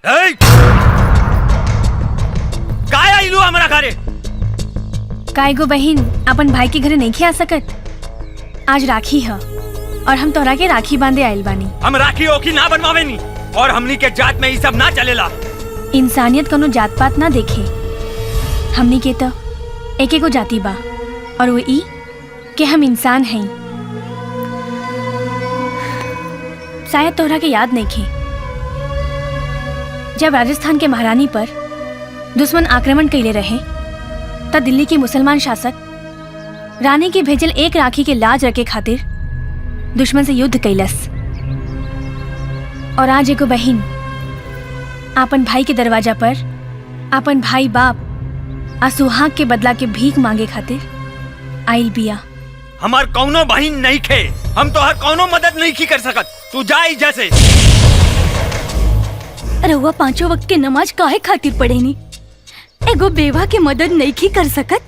काय आइलू हमरा घरे? काय गो बहिन अपन भाई के घरे नहीं आ सकत। आज राखी है और हम तोरा के राखी बांधे आइल बानी। हम राखी ओखी ना बनवावे नी और हमनी के जात में ये सब ना चलेला। इंसानियत कोनो जात पात ना देखे। हमनी के तो एक एगो जाति बा और वो ई कि हम इंसान हैं। शायद तोहरा के याद नहीं खे, जब राजस्थान के महारानी पर दुश्मन आक्रमण कैले रहे तब दिल्ली के मुसलमान शासक रानी के भेजल एक राखी के लाज रखे खातिर दुश्मन से युद्ध कैलस। और आज एगो बहिन आपन भाई के दरवाजा पर आपन भाई बाप आ सुहाग के बदला के भीख मांगे खातिर आइल बिया। हमार कौनो बहिन नहीं खे, हम तो हर कौनो मदद नहीं की कर सकत। तू जाई जैसे। रउआ पांचों वक्त के नमाज काहे खातिर पढ़ेनी? एगो बेवा के मदद नहीं की कर सकत।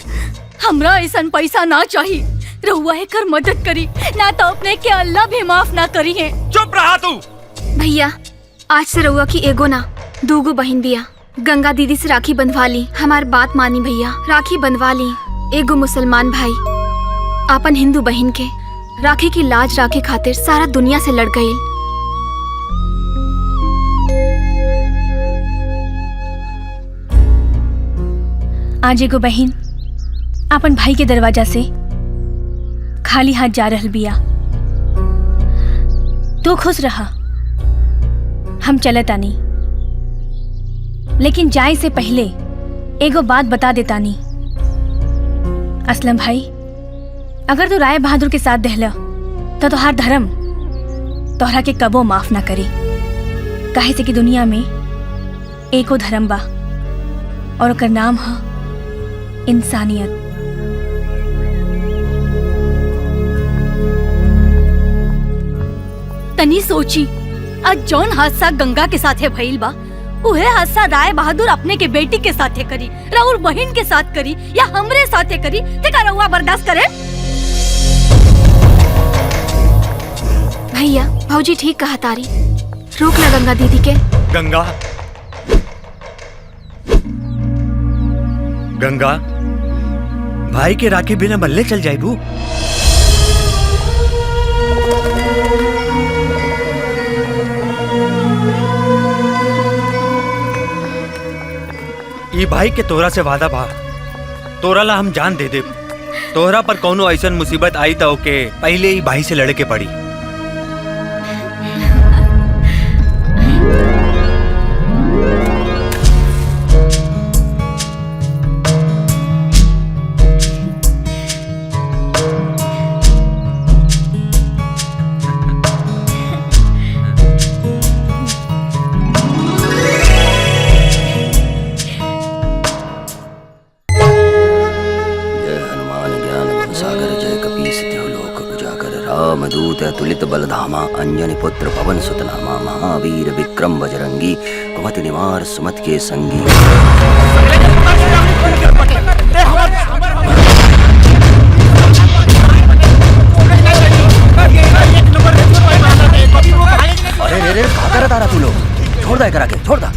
हमरा ऐसन पैसा ना चाहिए। रउआ एकर मदद करी ना तो अपने के अल्लाह भी माफ ना करी है। चुप रहा तू। भैया आज से रउआ की एगो ना दूगो बहिन बिया। गंगा दीदी से राखी बंधवा ली। हमार बात मानी भैया, राखी बंधवा ली। एगो मुसलमान भाई आपन हिंदू बहन के राखी की लाज राखे खातिर सारा दुनिया से लड़ गई। आज एगो बहिन आपन भाई के दरवाजा से खाली हाथ जा रहल बिया। तू खुश रहा, हम चलत आनी। लेकिन जाए से पहले एगो बात बता देतानी। असलम भाई, अगर तू राय बहादुर के साथ दहला तो तोहार धर्म तोहरा के कबो माफ ना करी। काहे से कि दुनिया में एको धर्म बा और ओकर नाम है इंसानियत। तनी सोची, आज जौन हादसा गंगा के साथे भइल बा उहे हादसा राय बहादुर अपने के बेटी के साथे करी, राउर बहन के साथ करी या हमरे साथे करी, ते का रउआ बर्दाश्त करे? भैया भौजी ठीक कहा तारी, रोक ना गंगा दीदी के। गंगा गंगा भाई के राखी बिना बल्ले चल जाए बू। ई भाई के तोरा से वादा बा, तोरा ला हम जान दे दे। तोहरा पर कौनो ऐसन मुसीबत आई तो के पहले ही भाई से लड़े के पड़ी। तुलित बलधामा अंजनी पुत्र पवन सुत नामा महावीर विक्रम बजरंगी कुमति निवार सुमत के संगी। अरे रे करा तारा तू लोग, छोड़ दे करा के, छोड़ दा।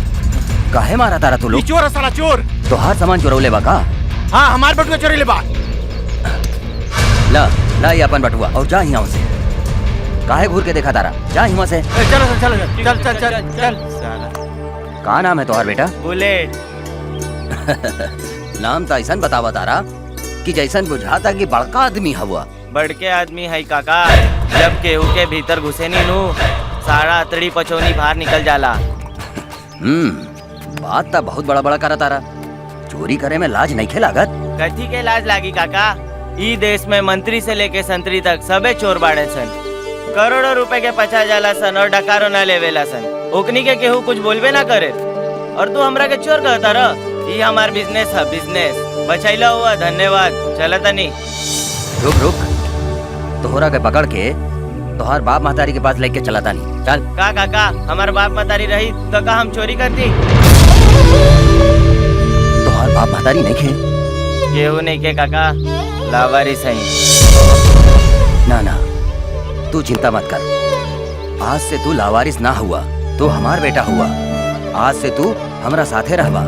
काहे मारा तारा तू लोग? चोर है साला चोर। तो हर सामान चोरौले बा का? हाँ हमार बटुआ चोरी ले बा। ला ला ये अपन बटुआ और जा यहाँ से। काहे घूर के देखा तारा? जा हिमा से। चलो चल चल चल चल चल। का नाम है तोहार बेटा? बुलेट। नाम तो ऐसा बतावा तारा कि जैसन बुझाता कि बड़का आदमी हुआ। बड़के आदमी है काका, जब केहू के भीतर घुसे नी नू सारा अतड़ी पचौनी बाहर निकल जाला। बात तो बहुत बड़ा बड़ा करा तारा। चोरी करे में लाज नहीं लागत? कथी के लाज लागी काका? ई देश में मंत्री से लेके संतरी तक सबे चोर बाड़े सन। करोड़ों रुपए के पचा जाला सन और डकारो न लेवेला सन। ओकनी के केहू कुछ बोलबे ना करे और तू हमरा के चोर कहता रह। ई हमार बिजनेस है, बिजनेस। बचैला हुआ धन्यवाद। चला तनी। रुक रुक, तोहरा के पकड़ के तोहार बाप महतारी के पास लेके चला तानी। चल। का काका हमार बाप महतारी रही तो का हम चोरी करती? तोहार बाप महतारी नहीं खे? केहू नहीं के काका, लावारिस है। ना ना तू चिंता मत कर। आज से तू लावारिस ना हुआ, तू हमार बेटा हुआ। आज से तू हमरा साथे रहबा।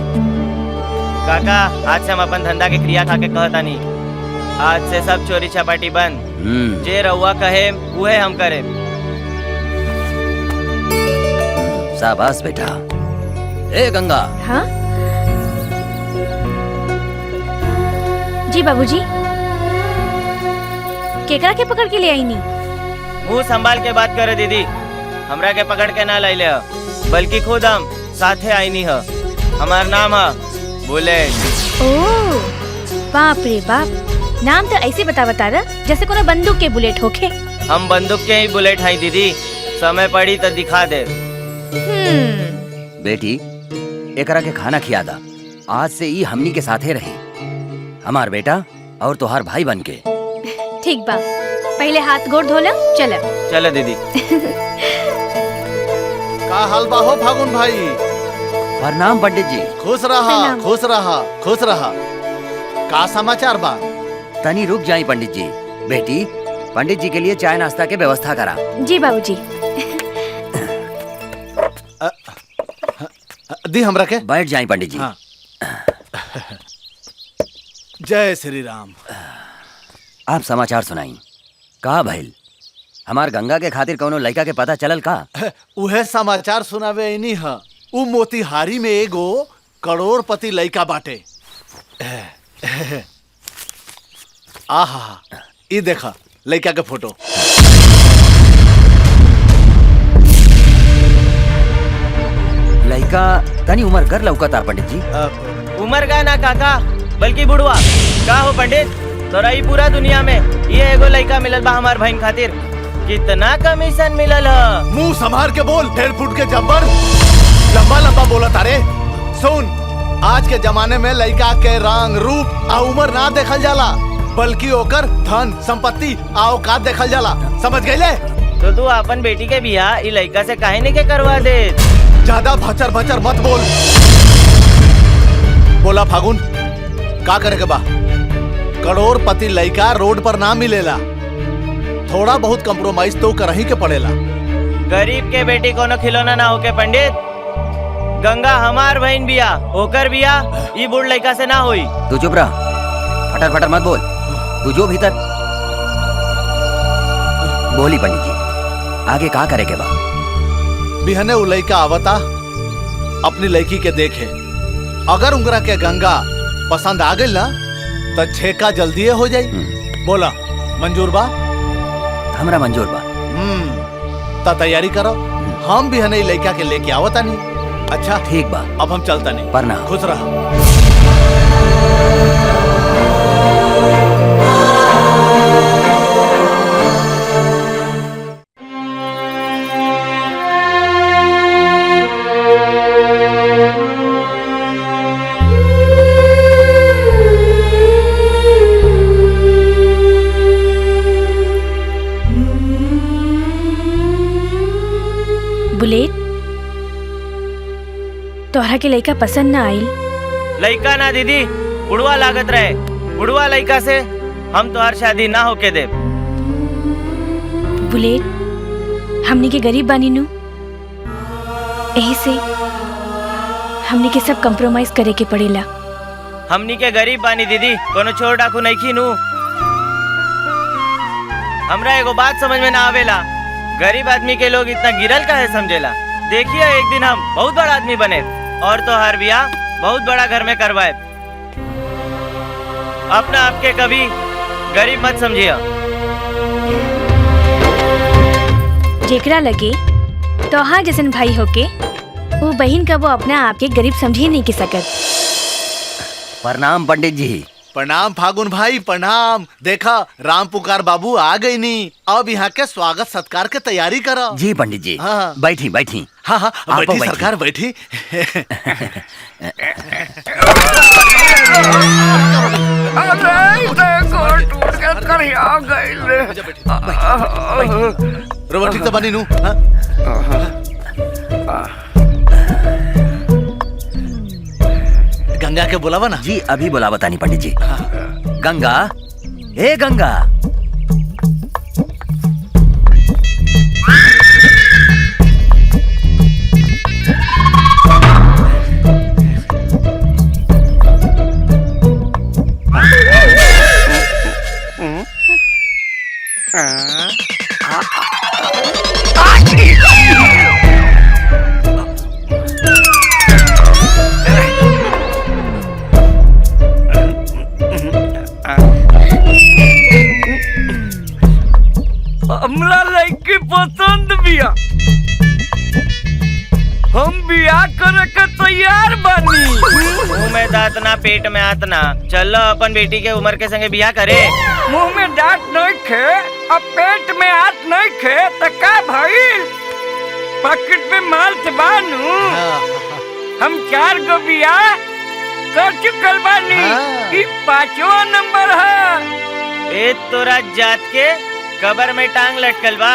काका आज से हम अपन धंधा के क्रिया खा के कहता नहीं। आज से सब चोरी चपाटी बंद। जे रउआ कहे उहे हम करे। शाबाश बेटा। ए गंगा, हाँ जी बाबूजी। केकरा के पकड़ के ले आई नी? मुंह संभाल के बात करे दीदी। हमरा के पकड़ के ना ले बल्कि खुद हम साथे आईनी है। हमार नाम है बुलेट। ओह बाप रे बाप, नाम तो ऐसे बता रहा जैसे कोनो बंदूक के बुलेट होखे। हम बंदूक के ही बुलेट हैं दीदी। समय पड़ी तो दिखा दे। बेटी एकरा के खाना खिया दा। आज से ई हमनी के साथे रही, हमार बेटा और तोहार भाई बन के। ठीक बा, पहले हाथ गोड़ धोला। चल चलो दीदी। का हाल बा हो फागुन भाई? प्रणाम पंडित जी। खुश रहा प्रणाम। खुश रहा खुश रहा। का समाचार बा? तनी रुक जाई पंडित जी। बेटी पंडित जी के लिए चाय नाश्ता के व्यवस्था करा। जी बाबूजी। दी हमरा के। बैठ जाई पंडित जी। हाँ। जय श्री राम। आप समाचार सुनाई। का भइल? हमार गंगा के खातिर कोनो लड़का के पता चलल का? उहे समाचार सुनावे इनी ह। उ मोतिहारी में एगो करोड़पति लड़का बाटे। आहा, ई देखा लड़का के फोटो। लड़का तनी उम्र कर लौकता पंडित जी। उम्र का ना काका बल्कि बुढ़वा। का हो पंडित, तोरा ई पूरा दुनिया में ये एगो लड़का मिलल बा हमार बहन खातिर। कितना कमीशन मिलल है? मुंह संभाल के बोल। 1.5 फुट के जब्बर लंबा लंबा बोला तारे। सुन, आज के जमाने में लड़का के रंग रूप आ उम्र ना देखल जाला, बल्कि ओकर धन संपत्ति आ औकात देखल जाला। समझ गईले? तो तू अपन बेटी के बियाह ई लड़का से काहे नहीं के करवा दे? ज्यादा भचर भचर मत बोल। बोला फागुन, का करे के बा? करोड़पति लड़का रोड पर ना मिलेला। थोड़ा बहुत कंप्रोमाइज तो करही के पड़ेला। गरीब के बेटी कोनो खिलौना ना होके पंडित। गंगा हमार बहन बिया, ओकर बिया ई बूढ़ लड़का से ना होई। तू चुप रह, फटर फटर मत बोल। तू जो भीतर बोली पंडित जी, आगे का करे के बा? बिहने उ लड़का आवता अपनी लड़की के देखे। अगर उंगरा के गंगा पसंद आ गई ना तो छेका जल्दी हो जाई। बोला मंजूर बा? हमरा मंजूर बा। ता तैयारी करो। हम भी हने लड़का के लेके आवता नहीं। अच्छा ठीक बा, अब हम चलता नहीं। प्रणाम। खुश रहा। बुलेट, तोहरा के लड़का पसंद ना आइल? लड़का ना दीदी, बुढ़वा लागत रहे। बुढ़वा लड़का से हम तो हर शादी ना होके दे। बुलेट, हमनी के गरीब बानी नु, यही से हमनी के सब कंप्रोमाइज करे के पड़ेला। हमनी के गरीब बानी दीदी, कोनो चोर डाकू नहीं खीनू। हमरा एगो बात समझ में ना आवेला, गरीब आदमी के लोग इतना गिरल काहे समझेला। देखिए एक दिन हम बहुत बड़ा आदमी बने और तो हर बियाह बहुत बड़ा घर में करवाए। अपना आपके कभी गरीब मत समझिए। जेकरा लगे तोहार जैसन भाई होके वो बहन का वो अपना आपके गरीब समझे नहीं की सकत। प्रणाम पंडित जी। प्रणाम फागुन भाई, प्रणाम। देखा राम पुकार बाबू आ गई नी। अब यहाँ के स्वागत सत्कार के तैयारी करो। जी पंडित जी। हाँ। बैठी बैठी। हाँ हाँ आप बैठी बैठी। सरकार बैठी। रोबा ठीक से बनी नू। गंगा के बुलावा ना। जी अभी बुला बतानी पंडित जी। गंगा, हे गंगा। हमरा लड़की पसंद बिया, हम बियाह करे के तैयार बानी। मुंह में दांत ना पेट में हाथ ना, चलो अपन बेटी के उम्र के संगे बियाह करे। मुंह में दांत नहीं खे अब पेट में हाथ नहीं खे तो का भइल? पॉकेट में माल से बानू। हम 4 गो बियाह कर चुकल बानी, ई 5वां नंबर है। ए तोरा जात के कबर में टांग लटकल बा,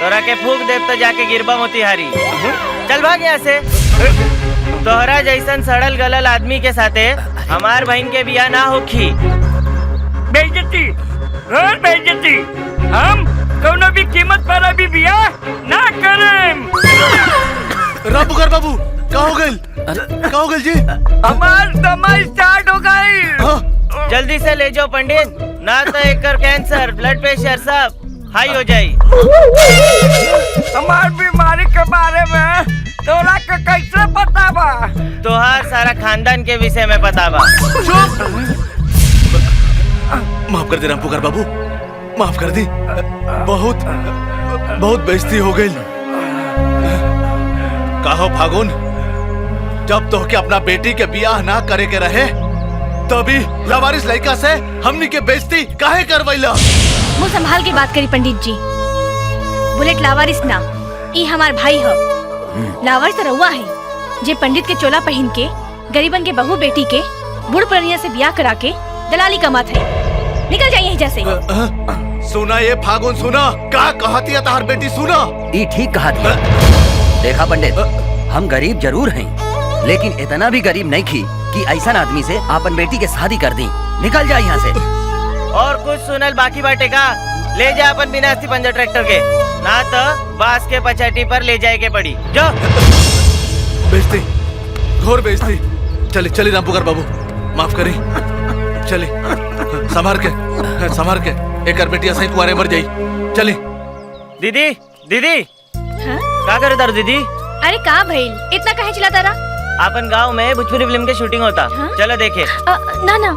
तोरा के फूक देव तो जाके गिरबा मोतिहारी। चल भाग यहाँ से। तोहरा जैसन सड़ल गलल आदमी के साथे हमार बहन के बियाह ना होखी। बेइज्जती और बेइज्जती, हम कोनो भी कीमत पर अभी बियाह ना करें। रामपुकार बाबू का हो गइल जी? हमार दमा स्टार्ट हो गई। हाँ? जल्दी से ले जाओ पंडित, ना तो एकर कैंसर ब्लड प्रेशर सब हाई हो जाई। हमार बीमारी के बारे में तोरा के कैसे पता बा? तोहार सारा खानदान के विषय में पता बा। माफ कर दे रामपुकार बाबू, माफ कर दी। बहुत बहुत बेइज्जती हो गई। कहो फागुन, जब तो के अपना बेटी के बियाह ना करे के रहे तभी लवारिस लड़का से हमनी के बेइज्जती काहे करवैला? मुंह संभाल के बात करी पंडित जी। बुलेट लावारिस ना, ई हमार भाई हो। लावारिस रउआ है जे पंडित के चोला पहन के गरीबन के बहू बेटी के बूढ़ पुरनिया से ब्याह करा के दलाली कमात है। निकल जाइए यहाँ से। सुना ये फागुन, सुना का कहती है तार बेटी, सुना। ये ठीक कहा थी। देखा पंडित, हम गरीब जरूर हैं, लेकिन इतना भी गरीब नहीं थी कि ऐसा आदमी से अपन बेटी के शादी कर दी। निकल जा यहाँ से। और कुछ सुनल बाकी बाटे का? ले जा अपन बिना अस्थि पंजर ट्रैक्टर के, ना तो बांस के पचाटी पर ले जाए के पड़ी। जो बेइज्जती, घोर बेइज्जती। चले चले रामपुकार बाबू, माफ करी। चले संभार के एक बेटी ऐसा ही कुआरे मर जाई। चले। दीदी दीदी हाँ? का करे तारू दीदी? अरे का भइल, इतना काहे चिल्लाता रहा? अपन गांव में भोजपुरी फिल्म के शूटिंग होता। हाँ? चलो देखे। ना ना,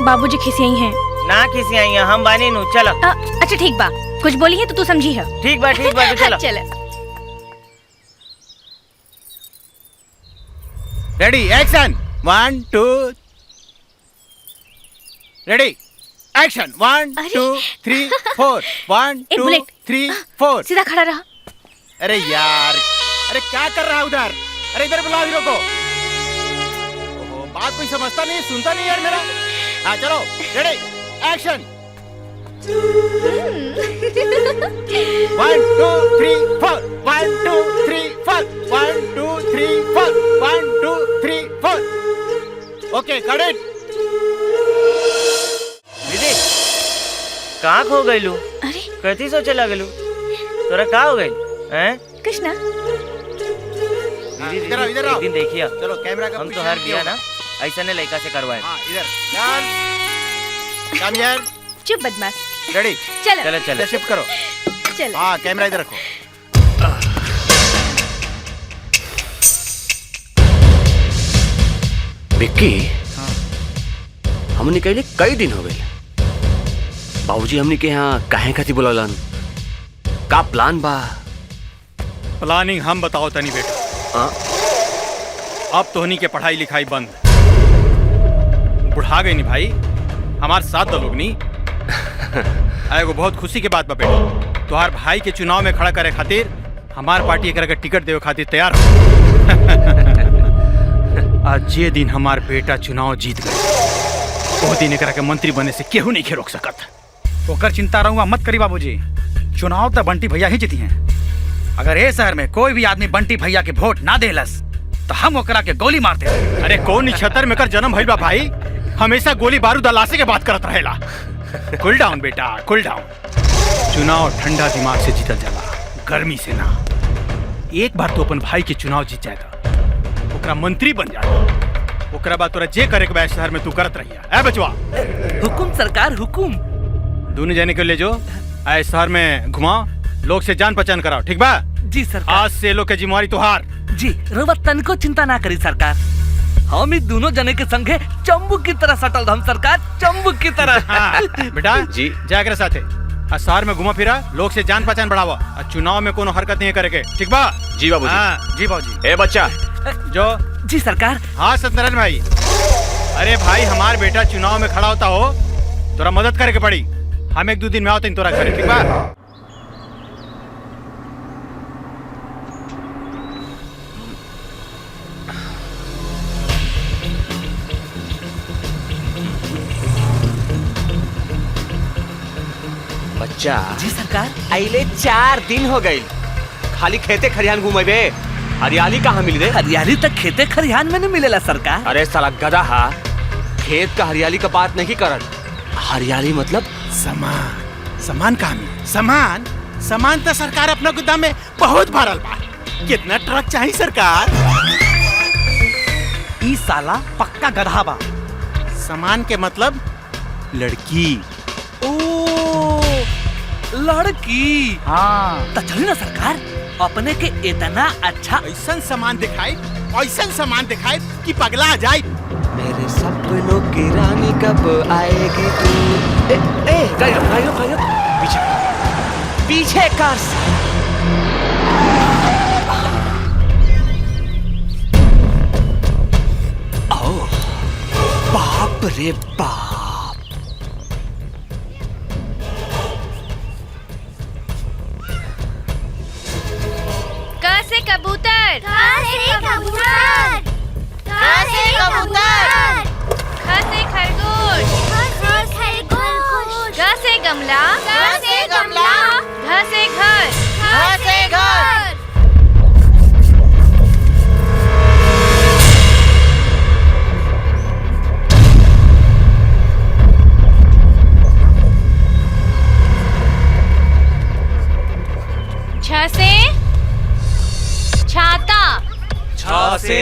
बाबूजी खिसियाई हैं। ना किसी आई हैं, हम बानी नु। चलो। अच्छा ठीक बा, कुछ बोली है तो तू समझी है। ठीक बा तो चलो। चल। रेडी एक्शन 1 2 रेडी एक्शन 1 अरे। 2 3 4 1 ए, 2 बुलेट। 3 4। सीधा खड़ा रहा। अरे यार, अरे क्या कर रहा है उधर? अरे इधर बुलाओ हीरो को। ओहो, बात कोई समझता नहीं, सुनता नहीं यार मेरा। हाँ चलो, ready action 1 2 3 4 1 2 3 4 1 2 3 4 1 2 3 4। Okay cut it. दीदी कहाँ खो गईलू? अरे कथी सोचे लगलू? तोरा का हो गई हैं? कृष्णा, दीदी इधर आओ, इधर आओ। एक दिन देखिए, चलो कैमरा का हम तो पीछे हर रखिए। बिया ना ऐसा ने लड़का से करवाए। हाँ इधर कम यार। चुप बदमाश। रेडी चलो चलो चलो। शिफ्ट करो। चलो। हाँ कैमरा इधर रखो। विक्की, हमने कहले कई दिन हो गए। बाबूजी हमने के यहाँ काहे खातिर बुलावलन? का प्लान बा? प्लानिंग हम बताओ तनी बेटा। अब तोहनी के पढ़ाई लिखाई बंद, बुढ़ा गई नी भाई, हमारे साथ दलोग नी। एगो बहुत खुशी के बात बा बेटा, तुहार भाई के चुनाव में खड़ा करे खातिर हमार पार्टी एकरा के टिकट देवे खातिर तैयार हो। आज जे दिन हमार बेटा चुनाव जीत गए, वो दिन एकरा के मंत्री बने से केहू नहीं रोक सकत। ओकर चिंता रहूंगा मत करी बाबूजी, चुनाव तो बंटी भैया ही जीती हैं। अगर ए शहर में कोई भी आदमी बंटी भैया के वोट ना देलस तो हम ओकरा के गोली मारते। अरे कौन निछतर में कर जन्म भइल बा भाई, हमेशा गोली बारूद अलासे के बात करत रहेला। कूल डाउन बेटा, कूल डाउन। चुनाव ठंडा दिमाग से जीतल जाला, गर्मी से ना। एक बार तो अपन भाई के चुनाव जीत जाएगा, ओकरा मंत्री बन जाएगा, ओकरा बाद तोरा जे करे के बा शहर में तू करत रहिया। ए बचवा, हुकुम सरकार हुकुम। दोनों जने को ले जो, आए शहर में घुमाओ, लोग से जान पहचान कराओ, ठीक बा? जी सरकार। आज से लोग के जिम्मेवारी तुहार। जी रउआ तनिको चिंता ना करी सरकार। हम ही दोनों जने के संगे चंबुक की तरह सटल हम सरकार, चंबुक की तरह। बेटा जी जाकर साथे शहर में घुमा फिरा, लोग से जान पहचान बढ़ावा और चुनाव में कोनो हरकत नहीं करेके, ठीक बा? जी बाबूजी। हाँ, जी बाबूजी। ए बच्चा जो जी सरकार। हाँ सत्यनारायण भाई, अरे भाई हमार बेटा चुनाव में खड़ा होता हो, तोरा मदद करे के पड़ी। हम 1-2 दिन में आओ तोरा करे, ठीक बा? बच्चा जी सरकार। अइले 4 दिन हो गई, खाली खेते खरियान घूमेबे, हरियाली कहाँ मिली रे? हरियाली तक खेते खरियान में नहीं मिलेला सरकार। अरे साला गधा, खेत का हरियाली का बात नहीं करत, हरियाली मतलब सामान। सामान कहाँ मिली? सामान तो सरकार अपना गोदाम में बहुत भरल बा। कितना ट्रक चाहिए सरकार? ई साला पक्का गधा बा। सामान के मतलब लड़की। ओ लड़की। हाँ तो चली ना सरकार, अपने के इतना अच्छा ऐसा सामान दिखाए कि पगला आ जाए। मेरे सपनों की रानी कब आएगी तू? गाइयो पीछे कार से। ओह बाप रे बाप। कैसे कबूतर, कैसे कबूतर, कैसे कबूतर, कैसे खरगोश, कैसे खरगोश, कैसे गमला, कैसे गमला, कैसे घर, कैसे घर। छ से छाता, छ से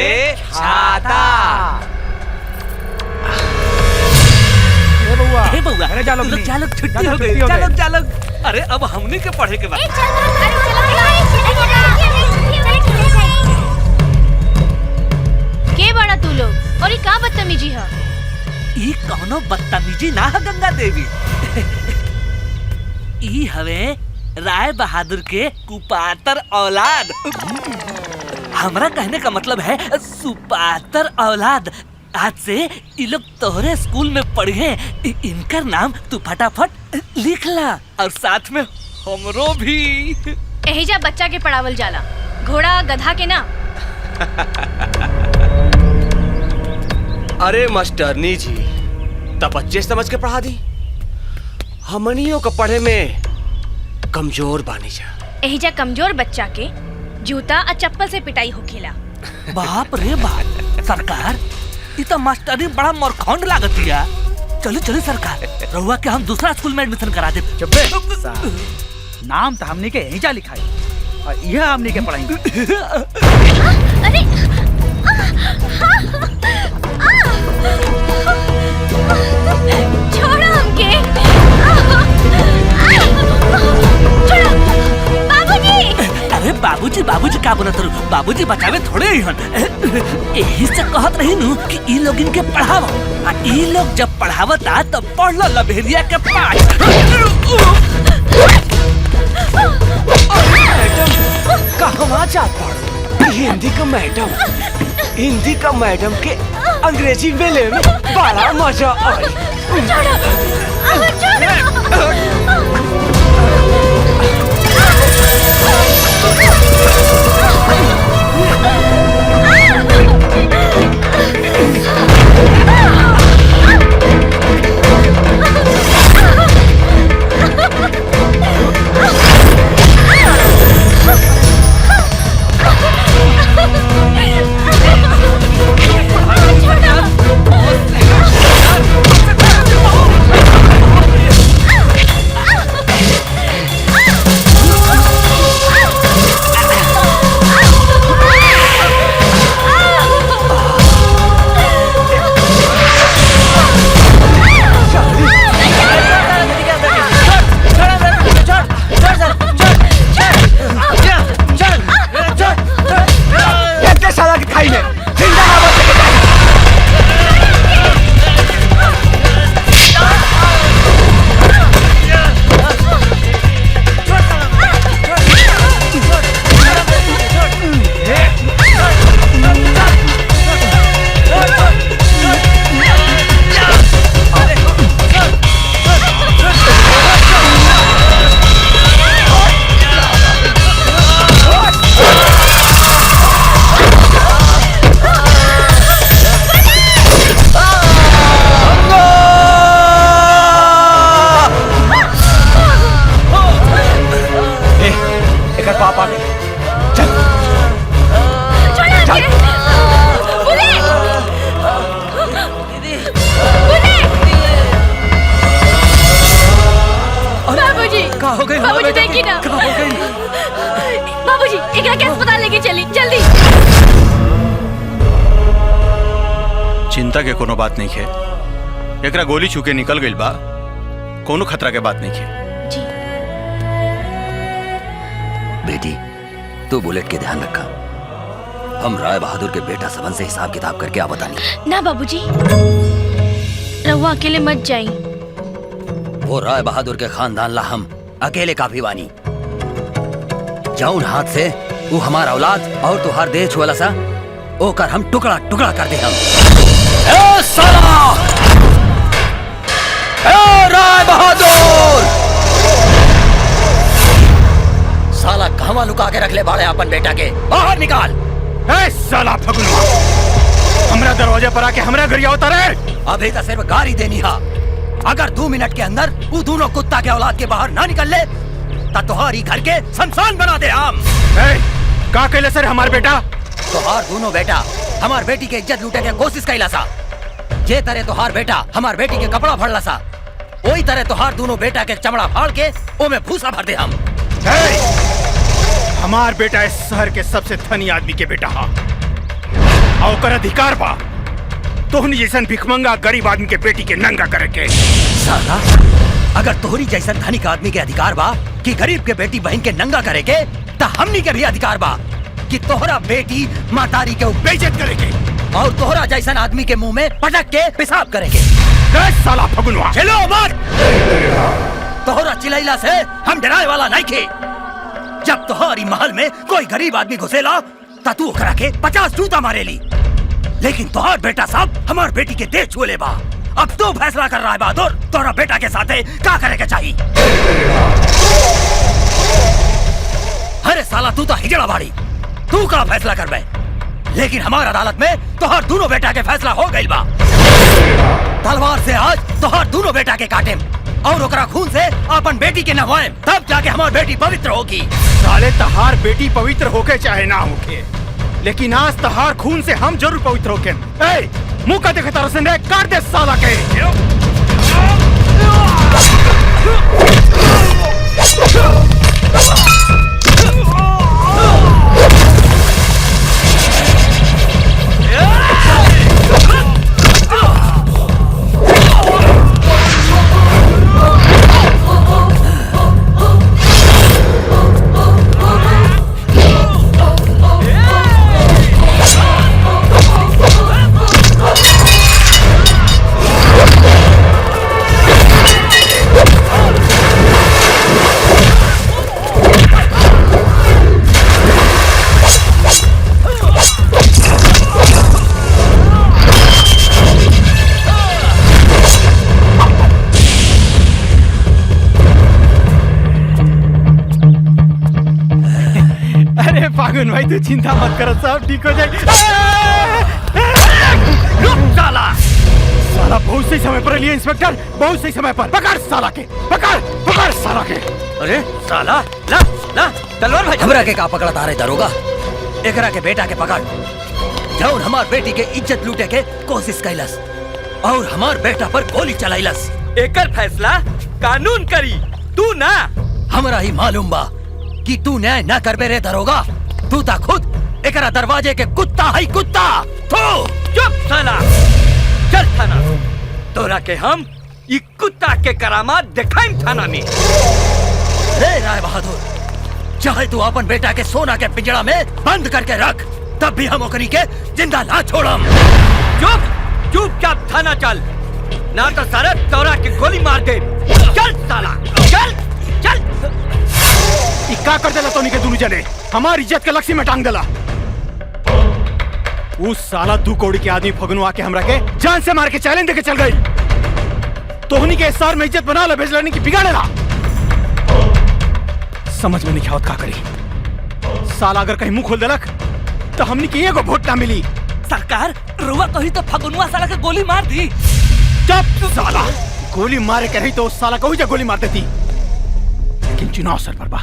छाता। हे बउआ, अरे जा लोग, जा लोग, छुट्टी हो गई। छुट्टी हो गई। जा लोग। अरे अब हमने के पढ़े के बाद। के बड़ा तू लोग और ये का बदतमीजी है? ई कौनो बदतमीजी ना है गंगा देवी। ई हवे राय बहादुर के कुपातर औलाद। हमरा कहने का मतलब है सुपातर औलाद। आज से ये लोग तोहरे स्कूल में पढ़े, इनका नाम तू फटाफट लिख ला और साथ में हमरो भी। एहिजा बच्चा के पढ़ावल जाला, घोड़ा गधा के ना। अरे मास्टरनी जी, तब बच्चे समझ के पढ़ा दी, हमनियों को पढ़े में कमजोर बानी जा। एहिजा कमजोर बच्चा के जूता और चप्पल से पिटाई होखेला। बाप रे बाप। सरकार ये तो मास्टरी बड़ा मोरखौंड लागत है। चलो चलो सरकार, रहुआ के हम दूसरा स्कूल में एडमिशन करा दे। नाम तो हमने के यहीं जा लिखा है और यह हमने के पढ़ाएंगे। अरे छोड़ो हमके। छोड़ो बाबूजी। अरे बाबूजी बाबूजी का बोलत रहो? बाबूजी बचावे थोड़े ही हन। यही से कहत रही नु कि ई लोग इनके पढ़ावो, आ ई लोग जब पढ़ावता तब पढ़ लो लभेरिया के पाठ। कहवा जात पढ़ो? हिंदी का मैडम के अंग्रेजी मेले में बड़ा मजा आई। के बुलेट बाबूजी क्या हो गई? बाबूजी देखिए ना क्या हो गई? बाबूजी एकरा के अस्पताल लेके चली जल्दी। चिंता के कोनो बात नहीं है। एकरा गोली छूके निकल गई बा, कोनो खतरा के बात नहीं है। बेटी तू बुलेट के ध्यान रखा। हम राय बहादुर के बेटा सबन से हिसाब किताब करके आ बतानी। ना बाबूजी, रहुआ अकेले मत जाई। वो राय बहादुर के खानदान ला हम अकेले काफी बानी। जौन हाथ से वो हमारा औलाद और तुहार देह छुअला सा ओकर हम टुकड़ा टुकड़ा कर दे हम। ए साला! ए राय बहादुर! साला कहवा लुका के रख ले बाड़े अपन बेटा के, बाहर निकाल। ए साला फगुनवा, हमरा दरवाजे पर आके हमरा गरिया उतारे। अभी तो सिर्फ गाड़ी देनी हा। अगर 2 मिनट के अंदर वो दोनों कुत्ता के औलाद के बाहर ना निकल ले तो तुम्हारी घर के शमशान बना दे हम। का कहले सर हमार बेटा? तोहार दोनों बेटा हमार बेटी के इज्जत लूटे के कोशिश कैला सा। जे तरह तोहार बेटा हमार बेटी के कपड़ा फाड़ला सा, वही तरह तोहार दोनों बेटा के चमड़ा फाड़ के ओमे भूसा भर दे हम। हमार बेटा इस शहर के सबसे धनी आदमी के बेटा हा, और ओकर अधिकार बा तोहनी जैसन भिखमंगा गरीब आदमी के बेटी के नंगा करे के। साला अगर तोहरी जैसन धनिक आदमी के अधिकार बा कि गरीब के बेटी बहन के नंगा करे के, तो हमनी के भी अधिकार बा कि तोहरा बेटी मातारी के बेइज्जत करे के और तोहरा जैसन आदमी के मुंह में पटक के पेशाब करे के। साला फगुनवा चलो मत! तोहरा चिल्लाइला से हम डराए वाला नहीं थे। जब तोहरी महल में कोई गरीब आदमी घुसेला ता तू ओकरा के 50 जूता मारेली, लेकिन तोहर बेटा साहब हमार बेटी के देह छुए बा। अब तू फैसला कर रहा है बहादुर, तोहरा बेटा के साथे क्या करे के चाहिए? अरे साला तू तो हिजड़ा बाड़ी, तू का फैसला कर बे। लेकिन हमार अदालत में तोहर दोनों बेटा के फैसला हो गई बा। तलवार से आज तोहर दोनों बेटा के काटेम और ओकरा खून से अपन बेटी के नहवाएम, तब जाके हमार बेटी पवित्र होगी। साले तहार बेटी पवित्र होके चाहे ना होके, लेकिन आज तहार खून से हम जरूर पवित्र होके। ए, मुंह का देखता रोशन दे, काट दे साला के। फागुन भाई तू चिंता मत कर, सब ठीक हो जाएगी। साला साला बहुत सही समय पर लिए इंस्पेक्टर, बहुत सही समय पर। पकड़ साला के, पकड़ साला के। अरे साला ला ला तलवार भाई हमरा के का पकड़ता रहे दरोगा? एकरा के बेटा के पकड़, जौन हमार बेटी के इज्जत लूटे के कोशिश कैलस और हमार बेटा पर गोली चलाइलस। एकर फैसला कानून करी, तू ना। हमरा ही मालूम बा कि तू न्याय न करबे रे दरोगा। तू ता खुद एकरा दरवाजे के कुत्ता है कुत्ता। तो चुप साला, चल थाना। तोरा के हम ई कुत्ता के करामात दिखाइम थाना में। रे राय बहादुर, चाहे तू अपन बेटा के सोना के पिंजड़ा में बंद करके रख, तब भी हम ओकरी के जिंदा ना छोड़म। चुपचाप थाना चल, ना तो सारे तोरा के गोली मार दे। चल साला, चल चल। इक्का कर देला तोनी के दोनों जने, हमारी इज्जत के लक्ष्य में टांग देला। उस साला 2 कौड़ी के आदमी फगुनवा के हमरा के जान से मार के चैलेंज देके चल गई। तोहनी के इस शहर में इज्जत बना ला भेजलानी की बिगाड़ेला। समझ में नहीं आवत का करी। साला अगर कहीं मुंह खोल देलक तो हमनी के एगो वोट ना मिली। सरकार रुआ कही तो फगुनवा साला के गोली मार दी। चुप साला, गोली मारे के रही तो उस साला को ही गोली मार देती। लेकिन चुनाव सर पर बा,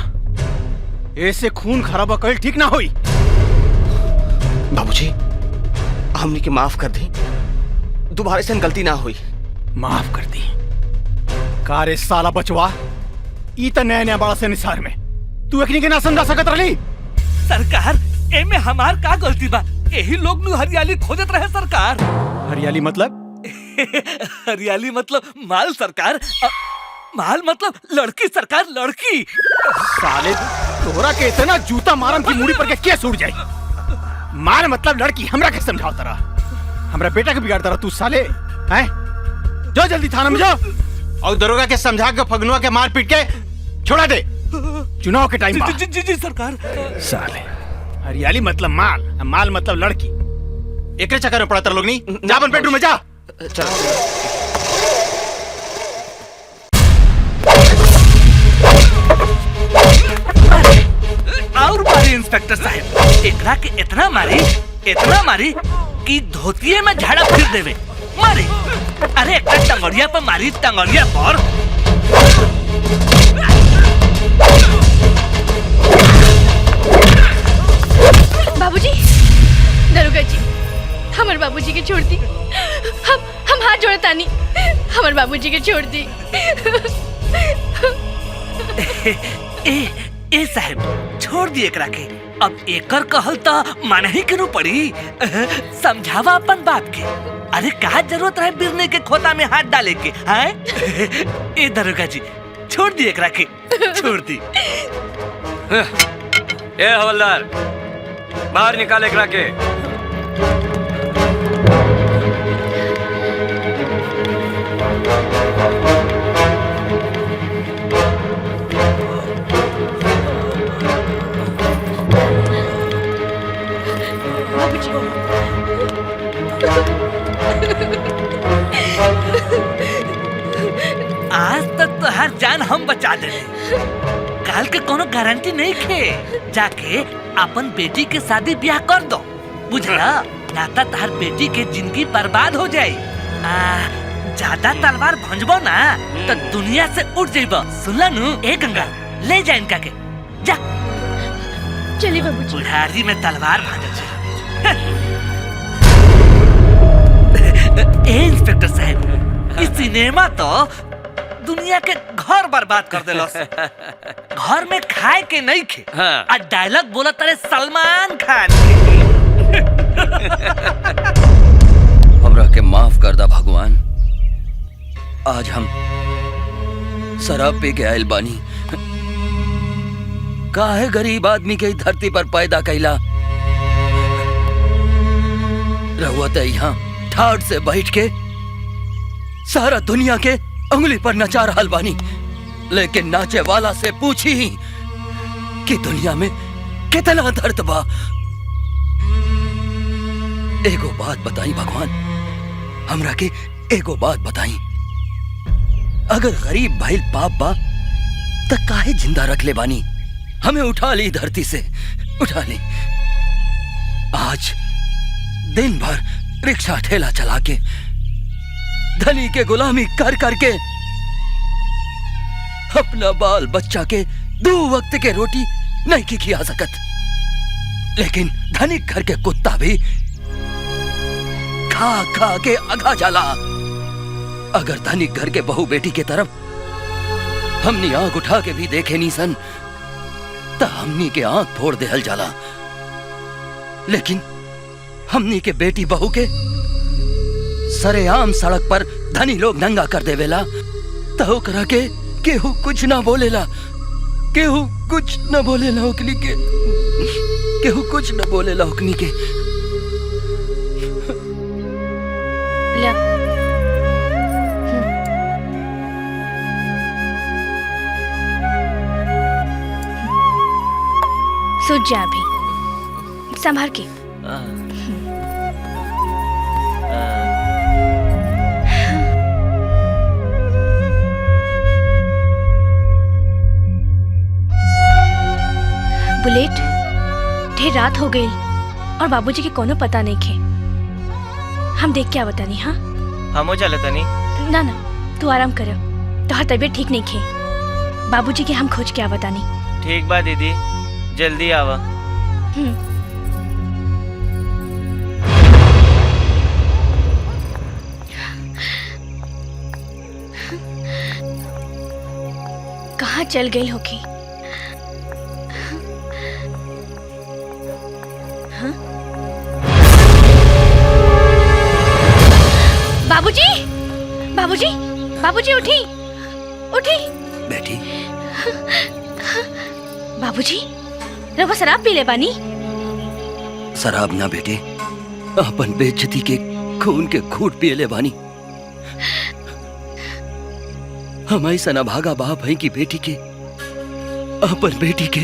ऐसे खून खराबा कल ठीक ना हुई। बाबूजी हमनी के माफ कर दी, दोबारा से गलती ना हुई। माफ कर दी? कारे साला बचवा, ई त नया नया बड़ा से निसार में तू एकनी के ना समझा सकत रही। सरकार एमे हमार का गलती बा? यही लोग नु हरियाली खोजत रहे सरकार। हरियाली मतलब? हरियाली मतलब माल सरकार। माल मतलब लड़की सरकार, लड़की। साले तोरा के इतना जूता मारम की मुड़ी पर के केस उड़ जाई। माल मतलब लड़की, हमरा के समझाओ तरा, हमरा बेटा के बिगाड़ तरा तू साले हैं? जो जल्दी थाना में जाओ और दरोगा के समझा के फगनुआ के मार पीट के छोड़ा दे। चुनाव के टाइम जी, जी, जी सरकार। साले हरियाली मतलब माल, माल मतलब लड़की। एक चक्कर में पड़ा तर लोग नहीं। जा अपन बेडरूम में जा। और मारी इंस्पेक्टर साहब, एकरा के इतना मारी कि धोतिये में झाड़ा फिर देवे। मारी, अरे एक टंगड़िया पर मारी, टंगड़िया पर। बाबूजी, दरोगा जी, हमारे बाबूजी के छोड़ दी। हम हाथ जोड़तानी, हमारे बाबूजी के छोड़ दी। ए साहब छोड़ दिए एकरा के। अब एकर कहल तो माने ही क्यों पड़ी? समझावा अपन बाप के। अरे कहा जरूरत है बिरने के खोता में हाथ डाले के? हैं? ए दरोगा जी छोड़ दिए एकरा के, छोड़ दी। ए हवलदार, बाहर निकाल एकरा के। आज तक तो हर जान हम बचा दे, काल के कोनो गारंटी नहीं खे। जाके अपन बेटी के शादी ब्याह कर दो, बुझला? नाता तार बेटी के जिंदगी बर्बाद हो जाए। ज्यादा तलवार भंजबो ना तो दुनिया से उठ जाइबो। सुनला नु? ए गंगा ले जा इनका के, जा। चलिए बाबूजी। बुढ़ारी में तलवार भांजे। ए इंस्पेक्टर साहब, इस सिनेमा तो दुनिया के घर बर्बाद कर देलो। घर में खाए के नहीं खे, आ डायलॉग बोला तारे सलमान खान के। हमरा के माफ कर दा भगवान। आज हम शराब पी के आयल बानी। काहे गरीब आदमी के धरती पर पैदा कैला। रहुआ तो यहाँ ठाट से बैठ के सारा दुनिया के उंगली पर नचा रहल बानी, लेकिन नाचे वाला से पूछी कि दुनिया में कितना दर्द बा। एगो बात बताई भगवान, हमरा के एगो बात बताई। अगर गरीब भाई पाप बा तो काहे जिंदा रख ले बानी? हमें उठा ली धरती से, उठा ली। आज दिन भर रिक्शा ठेला चला के धनी के गुलामी कर करके अपना बाल बच्चा के 2 वक्त के रोटी नहीं की खिया सकत, लेकिन धनिक घर के कुत्ता भी खा खा के अघा जाला। अगर धनिक घर के बहू बेटी के तरफ हमनी आंख उठा के भी देखे नहीं सन तो हमनी के आंख फोड़ देहल जाला, लेकिन हमनी के बेटी बहू के सरेआम सड़क पर धनी लोग नंगा कर देवेला तो ओकरा के केहू कुछ ना बोलेला, केहू कुछ ना बोलेला ओकनी के, केहू कुछ ना बोलेला ओकनी के। सोच जा अभी, संभाल के। बुलेट, ढेर रात हो गई और बाबूजी के कोनो पता नहीं खे। हम देख के आवतानी। हाँ हमो चले तनी। ना ना तू आराम कर, तोहर तबीयत ठीक नहीं खे। बाबूजी के हम खोज के आवतानी। ठीक बा दीदी, जल्दी आवा। कहाँ चल गई होगी। हाँ? बाबूजी, बाबूजी, बाबूजी उठी, उठी। बेटी, बाबूजी, रवा शराब पी ले बानी। शराब ना बेटे, अपन बेइज्जती के खून के घूंट पिए ले बानी। हमारी सना भागा बाप है की बेटी के, अपन बेटी के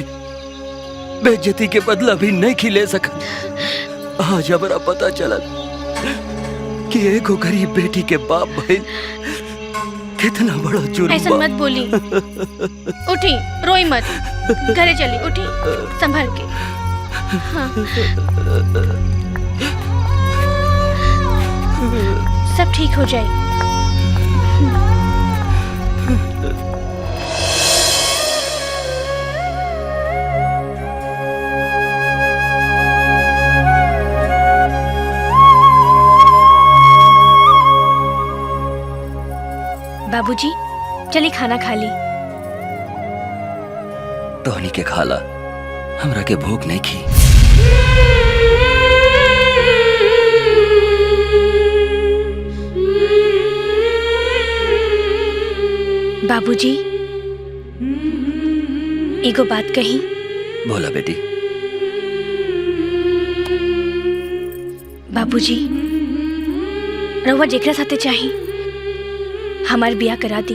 बेइज्जती के बदला भी नहीं खिले सकत। आज हमारा पता चला कि एगो गरीब बेटी के बाप भाई कितना बड़ा जुर्म ऐसा बा। मत बोली। उठी, रोई मत, घरे चली, उठी, संभल के। हाँ। सब ठीक हो जाए। बाबूजी, चली खाना खा ली। तोहनी के खाला, हमरा के भूख नहीं खी। बाबूजी, एगो बात कही। बोला बेटी। बाबूजी, रउआ जेकरा साथे चाही हमार बिया करा दी।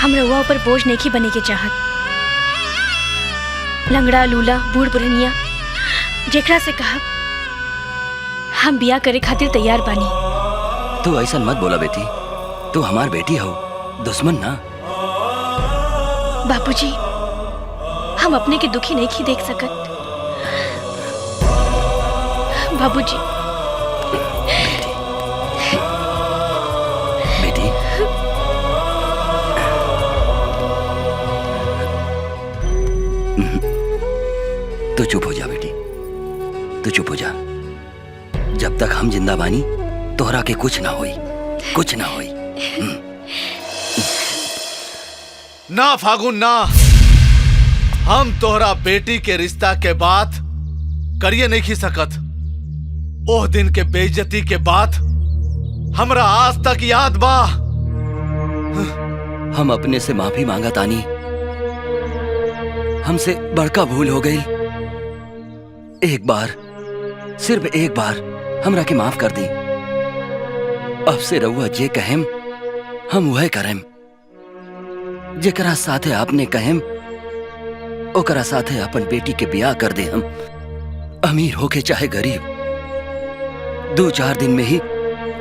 हम रउआ ऊपर बोझ नहीं बने के चाहत। लंगड़ा लूला बूढ़ पुरनिया जेकरा से कहा हम बिया करे खातिर तैयार बानी। तू ऐसा मत बोला बेटी, तू हमार बेटी हो, दुश्मन ना। बाबूजी, हम अपने के दुखी नहीं देख सकत। बाबूजी, बेटी, तू चुप हो जा बेटी, तू चुप हो जा। जब तक हम जिंदा बानी तोहरा के कुछ ना होई, कुछ ना होई। ना फागुन ना, हम तोहरा बेटी के रिश्ता के बात करिए नहीं खी सकत। ओह दिन के बेइज्जती के बात हमरा आज तक याद बा। हम अपने से माफी मांगा तानी, हमसे बड़का भूल हो गई। एक बार, सिर्फ एक बार हमरा के माफ कर दी। अब से रउआ जे कहेम हम वह करेम। जेकरा साथे आपने कहेम ओकरा साथे अपन बेटी के ब्याह कर दे। हम अमीर होके चाहे गरीब, 2-4 दिन में ही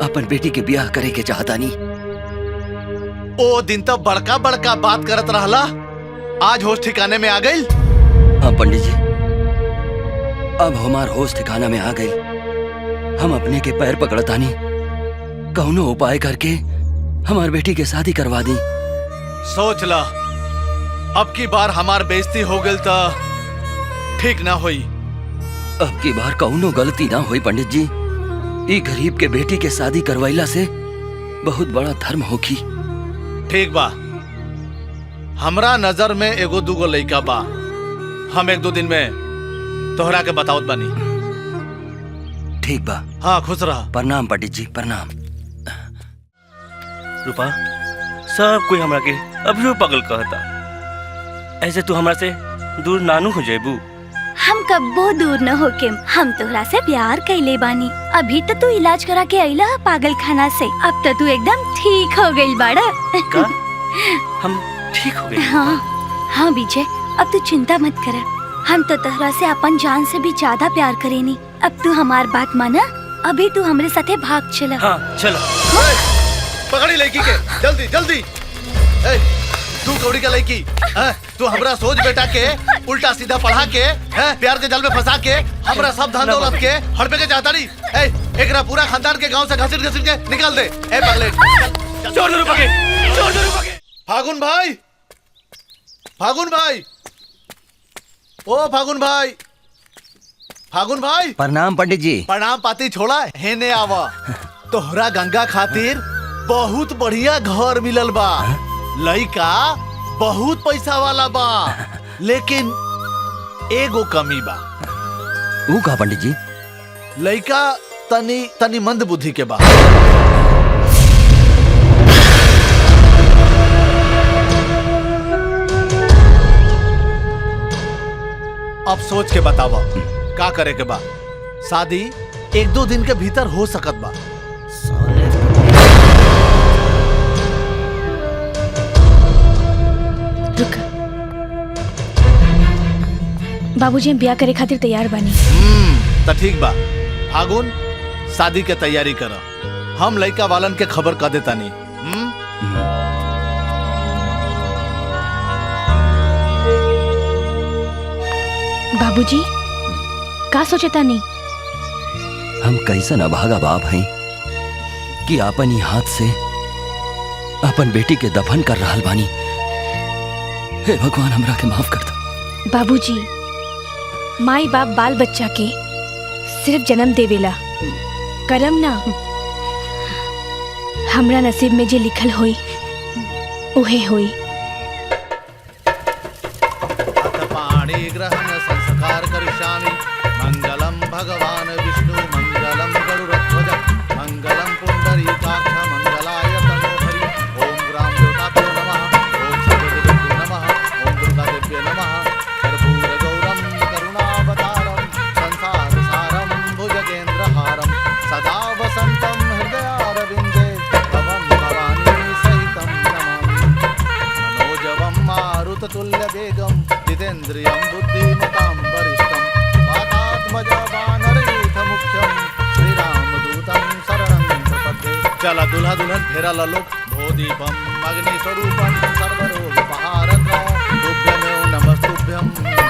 अपन बेटी के ब्याह करे के चाहता नहीं। ओ दिन तब बड़का बड़का बात करत रहला, आज होश ठिकाने में आ गई। हाँ पंडित जी, अब हमार होश ठिकाना में आ गई। हम अपने के पैर पकड़तानी, कौनो उपाय करके हमार बेटी के शादी करवा दी। सोच ला, अब की बार हमार बेइज्जती हो गई तो ठीक ना होई। अब की बार कौनो गलती ना होई पंडित जी। ई गरीब के बेटी के शादी करवाइला से बहुत बड़ा धर्म होगी। ठीक बा, हमरा नजर में एगो दूगो लइका बा। हम 1-2 दिन में तोहरा के बतावत बानी। ठीक बा। हाँ, खुश रहा। प्रणाम पंडित जी, प्रणाम। रूपा, सब कोई हमरा के अभी पागल कहता। ऐसे तू हमरा से दूर नानू हो जेबू। हम कब्बो दूर न होके, हम तोहरा से प्यार कैले बानी। अभी तो तू इलाज करा के आइला पागल खाना से, अब तो तू एकदम ठीक हो गई बाड़ा। का? हम ठीक हो गए? हाँ हाँ विजय, अब तू चिंता मत कर। हम तो तोहरा से अपन जान से भी ज्यादा प्यार करेनी। अब तू हमार बात माना, अभी तू हमरे साथे भाग चला। हाँ चलो। पकड़ी लड़की के, जल्दी जल्दी। तू कौड़ी का लड़की, तू हमरा सोच बेटा के उल्टा सीधा पढ़ा के प्यार के जाल में फंसा के हमरा सब धन दौलत के हड़पे के चाहता नहीं। एकरा पूरा खानदान के गांव से घसीट घसीट के निकाल दे। ए पगले, छोड़ दो रूपा के, छोड़ दो रूपा के। फागुन भाई, फागुन भाई, ओ फागुन भाई, फागुन भाई। प्रणाम पंडित जी। प्रणाम पाती छोड़ा, हेने आवा। तोहरा गंगा खातिर बहुत बढ़िया घर मिलल बा। लइका बहुत पैसा वाला बा, लेकिन एगो कमी बा। ऊ का पंडित जी? लइका तनी तनी मंद बुद्धि के बा। अब सोच के बतावा का करे के बा। शादी 1-2 दिन के भीतर हो सकत बा। रुक, बाबूजी हम ब्याह करे खातिर तैयार बानी। तो ठीक बा, फागुन शादी के तैयारी कर। हम लइका वालन के खबर कर देता नहीं। बाबूजी का सोचता नहीं? हम कैसन अभागा बाप हैं कि आपन ही हाथ से अपन बेटी के दफन कर रहल बानी। हे भगवान हमरा के माफ कर दो। बाबूजी, माई बाप बाल बच्चा के सिर्फ जन्म देवेला, करम ना। हमरा नसीब में जे लिखल होई उहे होई। पाणी ग्रहण संस्कार करिष्यामि। मंगलम भगवान विष्णु मंगलम गरुड़ध्वज मंगलम पुंडरीकाक्ष मंगलाय तनोहरि। ओम ग्राम देवताभ्यो नमः। ओम सर्वदेवेभ्यो नमः। ओम दुर्गादेव्यै नमः। कर्पूर गौरम करुणावतारम संसार सारम भुजगेन्द्रहारम सदा वसंतम हृदयारविंदे भवं भवानी सहितं नमामि। मनोजवं मारुततुल्य वेगं जितेन्द्रियं बुद्धिमतां वरिष्ठं वातात्मजा वानरयूथ मुख्यं श्रीरामदूतं शरणं प्रपद्ये। चला दुल्हा दुल्हन फेरा लो। भोदीपम अग्निस्वरूपं सर्वरोगपहारक तुभ्यमेव नमस्तुभ्यं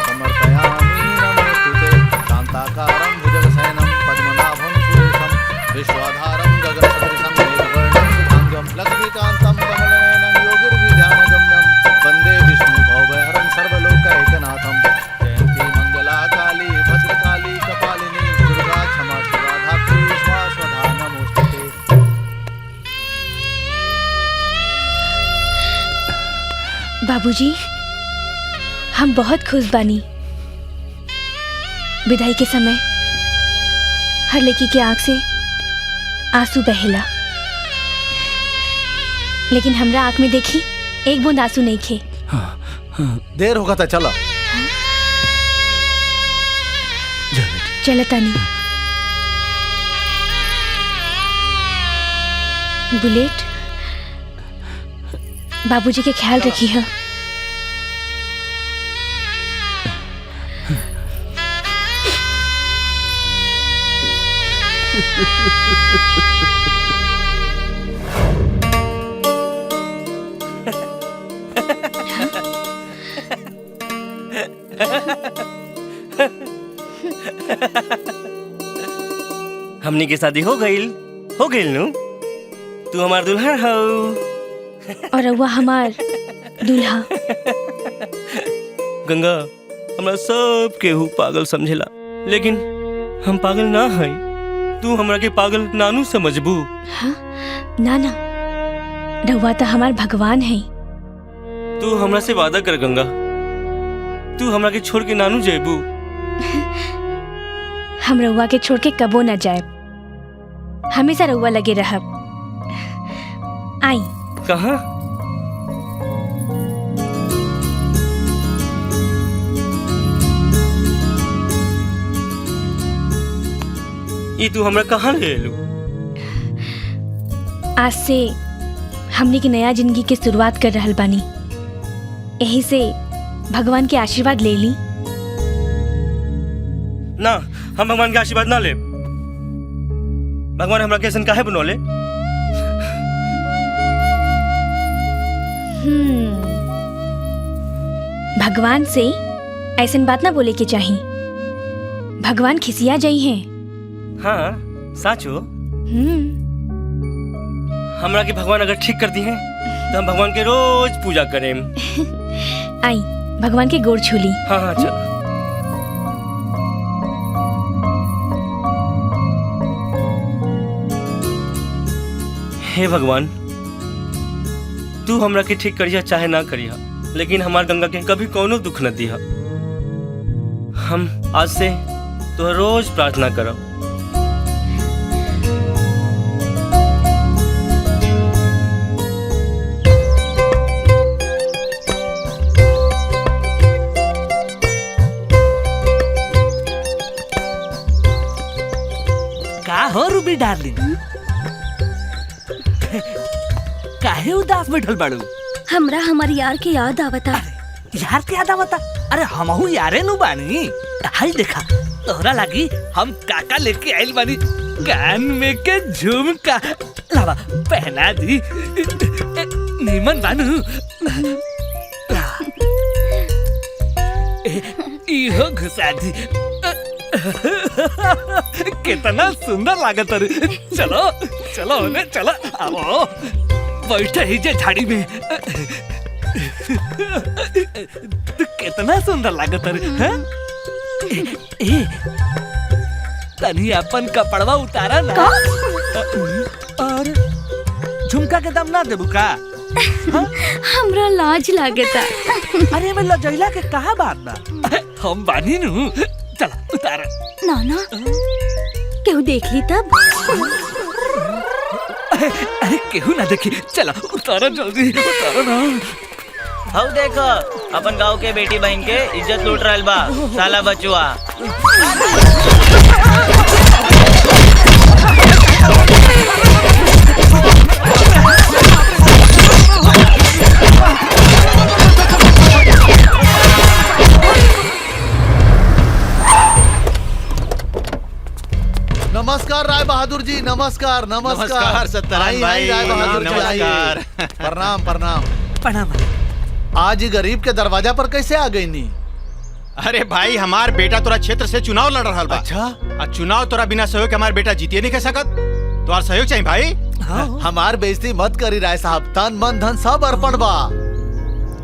समर्पयामि नमोस्तुते। शान्ताकारं भुजगशयनं पद्मनाभं सुरेशं विश्वाधारं गगनसदृशं मेघवर्णं शुभांगं लक्ष्मीकान्तं कमलनयनं योगिर्विध्यानगम्यं वन्दे विष्णु भवभयहरं सर्वलोकैकनाथं। जयन्ती मंगला काली भद्रकाली कपालिनी दुर्गा क्षमा शिवा धात्री स्वाहा नमोस्तुते। बाबूजी, हम बहुत खुश बानी। विदाई के समय हर लड़की के आंख से आंसू बहेला, लेकिन हमरा आंख में देखी एक बूंद आंसू नहीं खे। देर होगा तो चलो। चलता नहीं। बुलेट, बाबूजी के ख्याल रखी है। हमनी के शादी हो गईल नु। तू हमार दुल्हन हो और रउआ हमार दूल्हा। गंगा, हमरा सब केहू पागल समझेला, लेकिन हम पागल ना हई। तू हमरा के पागल नानू समझबू? हाँ? ना ना, रउआ तो हमार भगवान है। तू हमरा से वादा कर गंगा, तू हमरा के छोड़ के नानू जेबू? हम रउआ के छोड़ के कबो न जाए, हमेशा रउआ लगे रहब। आई। कहाँ? ये तू हमरा कहाँ ले लू? आज से हमने की नया जिंदगी की शुरुआत कर रहल बानी, यही से भगवान के आशीर्वाद ले ली। ना, हम भगवान के आशीर्वाद ना ले। भगवान हमरा कैसन काहे बनौले? भगवान से ऐसन बात ना बोले के चाहिए, भगवान खिसिया जाई हैं। हाँ, साचो। हमरा के भगवान अगर ठीक कर दी हैं तो हम भगवान के रोज पूजा करें। आई, भगवान के गोड़ छू ली। हाँ हाँ चल। हे भगवान, तू हमरा के ठीक करिया चाहे ना करिया, लेकिन हमार गंगा के कभी कोनो दुख न दिया। हम आज से तो रोज प्रार्थना करब। का हो रूबी डार्लिंग, काहे उदास बैठल बाड़ू? हमरा हमारी यार की याद आवता। यार के याद आवता? अरे हमहू यारे नु बानी। हाय देखा, तोहरा लागी हम काका लेके आइल बानी कान में के झुमका। लावा पहना दी, नीमन बानू। इहो घुसा दी। कितना सुंदर लागत रे। चलो चलो ने चलो, आओ बैठे ही जे झाड़ी में। कितना सुंदर लागत रे। हैं? ए तनी अपन कपड़वा उतारा ना। और झुमका के दाम ना देबू का? हमरा लाज लागता। अरे मैं लजैला के कहा बात बा, हम बानी नु। चला उतारा। नाना केहू देख ली तब? अरे केहू ना देखी, चला उतारा जल्दी, उतारा ना। हऊ देखो अपन गांव के बेटी बहन के इज्जत लूट रहल बा साला बचुआ। नमस्कार राय बहादुर जी, नमस्कार नमस्कार। नमस्कार सत्यनारायण भाई, राय बहादुर जी नमस्कार। आइए। प्रणाम प्रणाम। प्रणाम। आज ही गरीब के दरवाजा पर कैसे आ गई नी? अरे भाई, हमार बेटा तोरा क्षेत्र से चुनाव लड़ रहा बा। अच्छा, और चुनाव तोरा बिना सहयोग के हमार बेटा जीतिए नहीं कह सकत। तोहार सहयोग चाहिए भाई। हमार बेइज्जती मत करी राय साहब, तन मन धन सब अर्पण बा।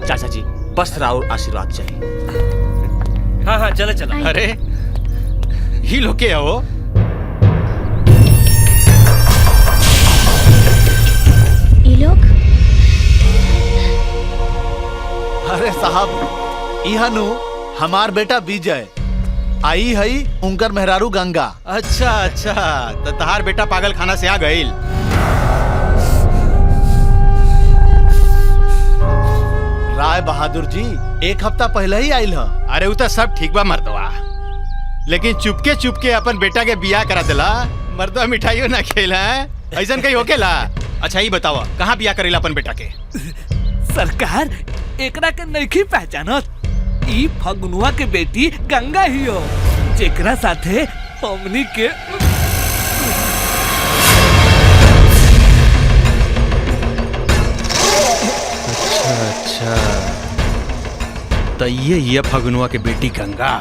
चाचा जी बस राउर आशीर्वाद चाहिए। हाँ हाँ चले चला। अरे ही लोग के हो? ये लोग? अरे साहब, यह नु हमार बेटा विजय, आई हई उनकर मेहरारू गंगा। अच्छा अच्छा, तो तहार बेटा पागल खाना से आ गईल। राय बहादुर जी एक हफ्ता पहले ही आइल ह। अरे वो तो सब ठीक बा मर्दवा, लेकिन चुपके चुपके अपन बेटा के बियाह करा दिला। मर्दवा मिठाइयों ना खेला है, ऐसा कहीं होकेला? अच्छा ये बतावा, कहाँ बियाह करेला अपन बेटा के? सरकार एकरा के नहीं पहचानत। ई फगुनुआ के बेटी गंगा ही हो, जेकरा साथे हमनी के। अच्छा, तो ये फगुनुआ के बेटी गंगा,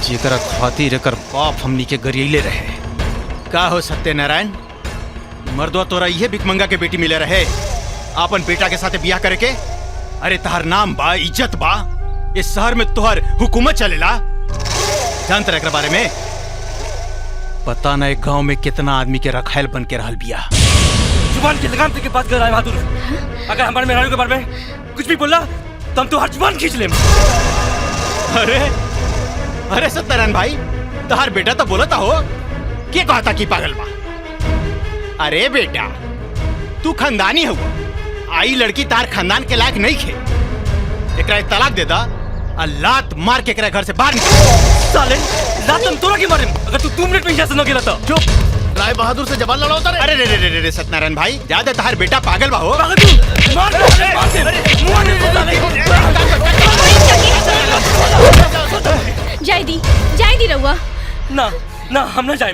जेकरा खातिर एकर बाप हमनी के गरियले रहे। का हो सत्यनारायण, मर्दवा तोरा ये भिकमंगा के बेटी मिले रहे अपन बेटा के साथे बियाह करे के? अरे तहार नाम बा, इज्जत बा, इस शहर में तोहर हुकूमत चलेला। जानत रहे एकरा बारे में? पता नहीं गांव में कितना आदमी के रखायल बन के रहल बिया। जुबान की लगाम के बात कर रहा है बहादुर। अगर हमारे मेहरारू के बारे में कुछ भी बोला तो हम तो हर जुबान खींच लें। अरे अरे सत्यनारायण भाई, तहार बेटा तो बोलता हो क्या कहता कि पागल बा? अरे बेटा, तू खानदानी हो, आई लड़की तार खानदान के लायक नहीं खे। एकरा एक तलाक दे दा, लात मार के एकरा घर से बाहर निकाल। साले लात हम तोरा के मारे अगर तू 2 मिनट में यहाँ से न गिला तो। चुप, राय बहादुर से जबान लड़ाओ तारे। अरे रे रे रे रे सत्यनारायण भाई, ज्यादा तहार बेटा पागल बा हो। पागल तू मार दे, मार दे। जाय दी रहुआ। ना ना हम ना जाएं,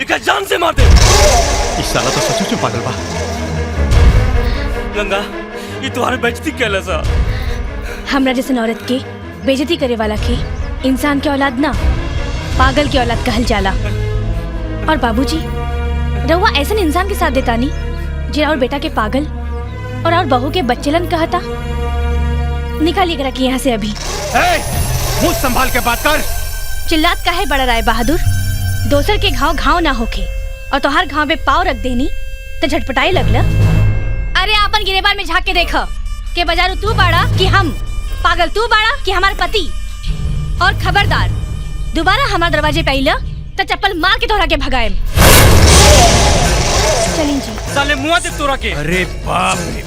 इका जान से मार दे। इस साला तो सचमुच में पागल बा। गंगा ये तुम्हारे बेइज्जती कैला सा। हमरा जैसन औरत के बेइज्जती करे वाला के इंसान के औलाद ना, पागल के औलाद कहल जाला। और बाबूजी, रहुआ ऐसन इंसान के साथ देता नहीं जे और बेटा के पागल और बहू के बच्चेलन कहता। निकालिए करा कि यहाँ से अभी। मुंह संभाल के बात कर। चिल्लात काहे बड़ा राय बहादुर? दोसर के घाव घाव ना होके और तोहार घाव पे पाव रख देनी तो झटपटाई लगला। अरे आपन गिरेबान में झांक के देख के बाजारू तू बाड़ा कि हम, पागल तू बाड़ा कि हमार पति। और खबरदार दोबारा हमारे दरवाजे पे आइला तो चप्पल मार के तोहरा के भगाएम। चलिए जी। साले मुआ दे तोरा के। अरे बाप रे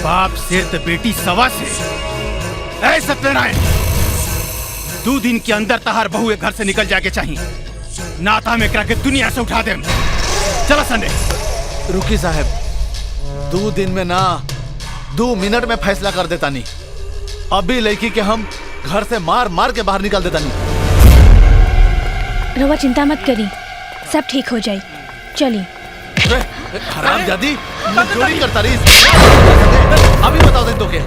बाप से तो बेटी सवा से। ऐ सत्यनारायण 2 दिन के अंदर तहार बहू घर से निकल जाके चाहिए, नाता में करा के दुनिया से उठा दे। चलो संडे। रुकी साहब, 2 दिन में ना 2 मिनट में फैसला कर देता नहीं। अभी लड़की के हम घर से मार मार के बाहर निकाल देता नहीं। रवा चिंता मत करी, सब ठीक हो जाए। चलिए। हरामजादी, जोड़ी करता रही। अभी बताओ दे तो के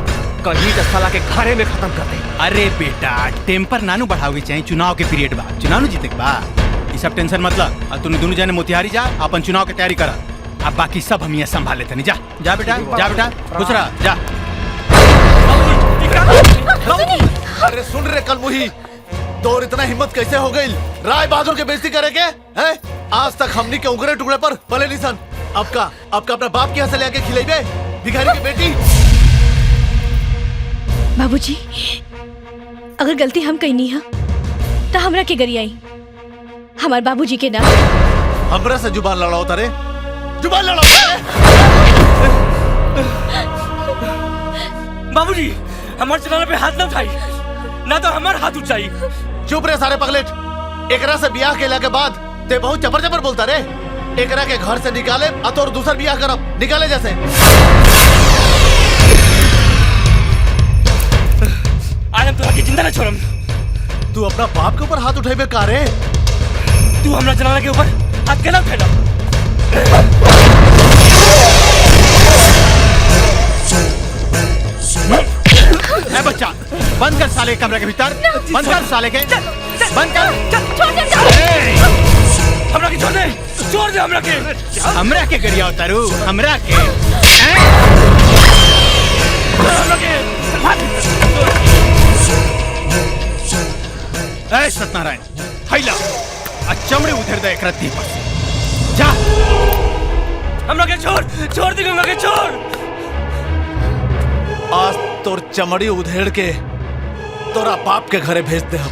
कहीं तो साला के घरे में खत्म कर दे। अरे बेटा टेम्पर नानू बढ़ाओगे चाहिए, चुनाव के पीरियड बा, चुनाव न जीते के बा। ये सब टेंशन मतलब। अब तुम दोनों जाने मोतिहारी जा, अपन चुनाव की तैयारी करा। अब बाकी सब हम यहाँ संभाल लेते नहीं। जा जा बेटा, जा बेटा, खुश रहा, जा। अरे सुन रे कल मुही, तोर इतना हिम्मत कैसे हो गई राय बहादुर के बेइज्जती करे के? हैं? आज तक हमनी के उंगरे टुकड़े पर पले निशान। अब का अपना बाप के यहाँ से लेके खिलाइबे भिखारी की बेटी। बाबूजी, अगर गलती हम कहीं नहीं है तो हमरा के गरियाई, हमारे बाबूजी के नाम। हमरा से जुबान लड़ाओ तारे, जुबान लड़ाओ तारे। बाबूजी हमारे चलाने पे हाथ न उठाई, ना तो हमारे हाथ उठाई। चुप रे सारे पगलेट। एकरा से ब्याह केला के बाद ते बहुत जबर जबर बोलता रे। एकरा के घर से निकाले और दूसर ब्याह करब, निकाले जैसे। आज हम तोरा के जिंदा न छोड़म। तू अपना बाप के ऊपर हाथ उठाइबे का रे? तू हमरा जनाना के ऊपर हाथ केना उठेला? ए बच्चा, बंद कर साले कमरे के भीतर, बंद कर साले के, बंद कर। हमरा के छोड़ दे, छोड़ दे हमरा के। हमरा के गरिया उतारू, हमरा के। हमरा के। ए सत्यनारायण, हैला आ चमड़े उधर दे एकरा दी पर से। जा। हमरा के छोड़, छोड़ दे हमरा के छोड़। आज तोर चमड़ी उधेड़ के तोरा बाप के घरे भेज दे हम।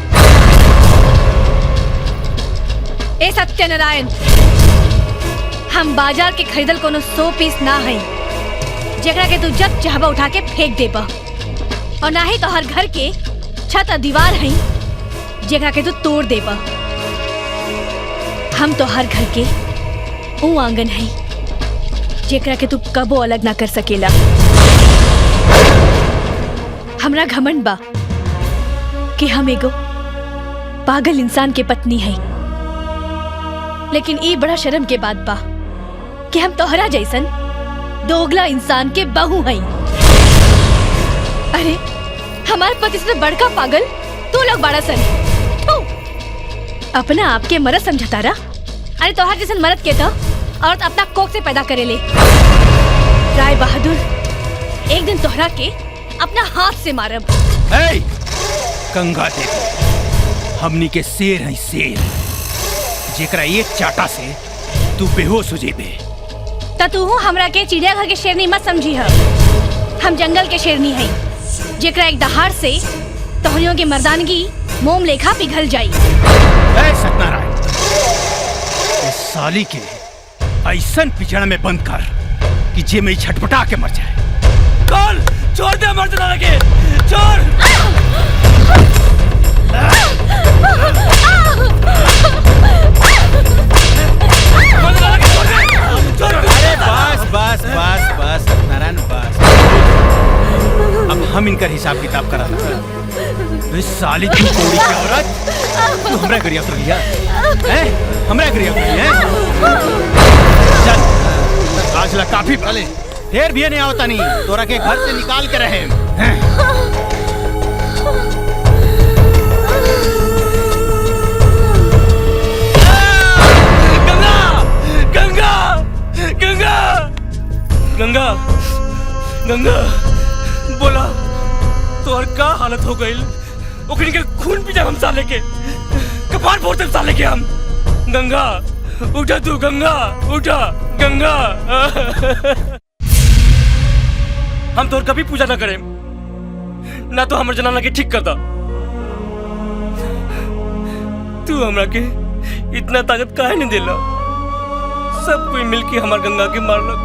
ए सत्यनारायण, हम बाजार के खरीदल कोनो 100 पीस ना है जेकरा के तू जब चाहबा उठा के फेंक देबा, और ना ही तो हर घर के छत और दीवार है जेकरा के तू तोड़ देबा। हम तो हर घर के वो आंगन है जेकरा के तू कबो अलग ना कर सकेला। हमरा घमंड बा कि हम एगो पागल इंसान के पत्नी है, लेकिन ई बड़ा शर्म के बात बा कि हम तोहरा जैसन दोगला इंसान के बहू हैं। अरे हमारे पति से बड़का पागल तू लोग बड़ा सन। अपना आपके मर्द समझता रहा। अरे तोहर जैसन मर्द के तो औरत अपना कोख से पैदा करेले। राय बहादुर एक दिन तोहरा के अपना हाथ से मारब। ए गंगा देवी, हमनी के शेर है शेर, जेकरा एक चाटा से तू बेहोश हो जेबे। त तू हमरा के चिड़ियाघर के शेरनी मत समझी है। हम जंगल के शेरनी है जेकरा एक दहाड़ से तोहरियों के मर्दानगी मोम लेखा पिघल जाई। ए सत्यनारायण, इस साली के ऐसन पिछड़ा में बंद कर कि जे में छटपटा के मर जाए। कौन? छोड़ दे मर्द ना लगे, छोड़। अरे बस बस बस बस सत्यनारायण बस। अब हम इनका हिसाब किताब करा ला। इस साली तू कोड़ी की औरत, तू हमरा गरिया उतर लिया हैं? हमरा गरिया उतर लिया हैं? चल आज ला काफी भले, फिर भी नहीं आवता नहीं, तोरा के घर से निकाल के रहे हैं। गंगा, गंगा, गंगा, गंगा, बोला तोहर का हालत हो गई? ओकरी के खून पी जाए हम साले के, कपार फोड़ दे साले के हम। गंगा उठा, तू गंगा उठा, गंगा। हम तोर कभी पूजा ना करें, ना तो हमर जनाना के ठीक कर दा। तू हमरा के इतना ताकत काहे नहीं देला? सब कोई मिलके हमार गंगा के मारलक,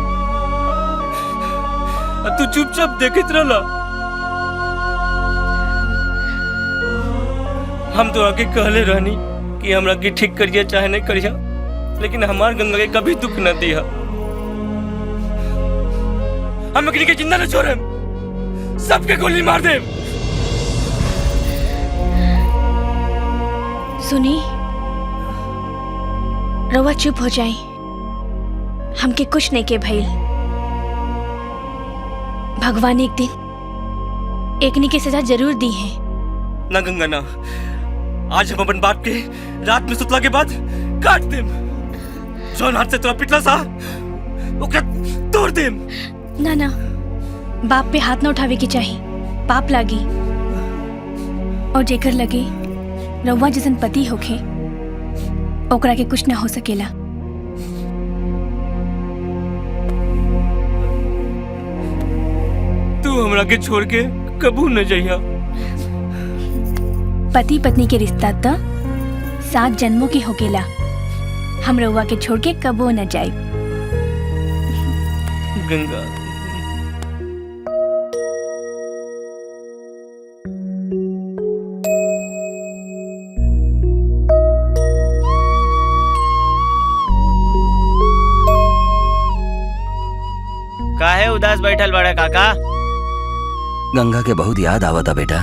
अब तू चुपचाप देखत रहला। हम तो आके कहले रहनी कि हमरा के ठीक करिया चाहे नहीं करिया, लेकिन हमार गंगा के कभी दुख न दिया। हम अग्नि के जिंदा न छोड़े, सबके गोली मार दे। सुनी, रवा चुप हो जाए, हमके कुछ नहीं के भइल। भगवान एक दिन एकनी की सजा जरूर दी है। ना गंगा ना, आज हम अपन बाप के रात में सुतला के बाद काट देम। जौन हाथ से तोरा पिटला सा ओकरा तोड़ देम। ना ना, बाप पे हाथ ना उठावे की चाहिए, पाप लागी। और जेकर लगे रउआ जैसन पति होखे, ओकरा के कुछ ना हो सकेला। तू हमरा के छोड़ के कबू न जइहा। पति पत्नी के रिश्ता तो 7 जन्मों के होकेला। हम रउआ के छोड़ के कबो न जाए। गंगा काहे उदास बैठल बड़ा काका? गंगा के बहुत याद आवता बेटा।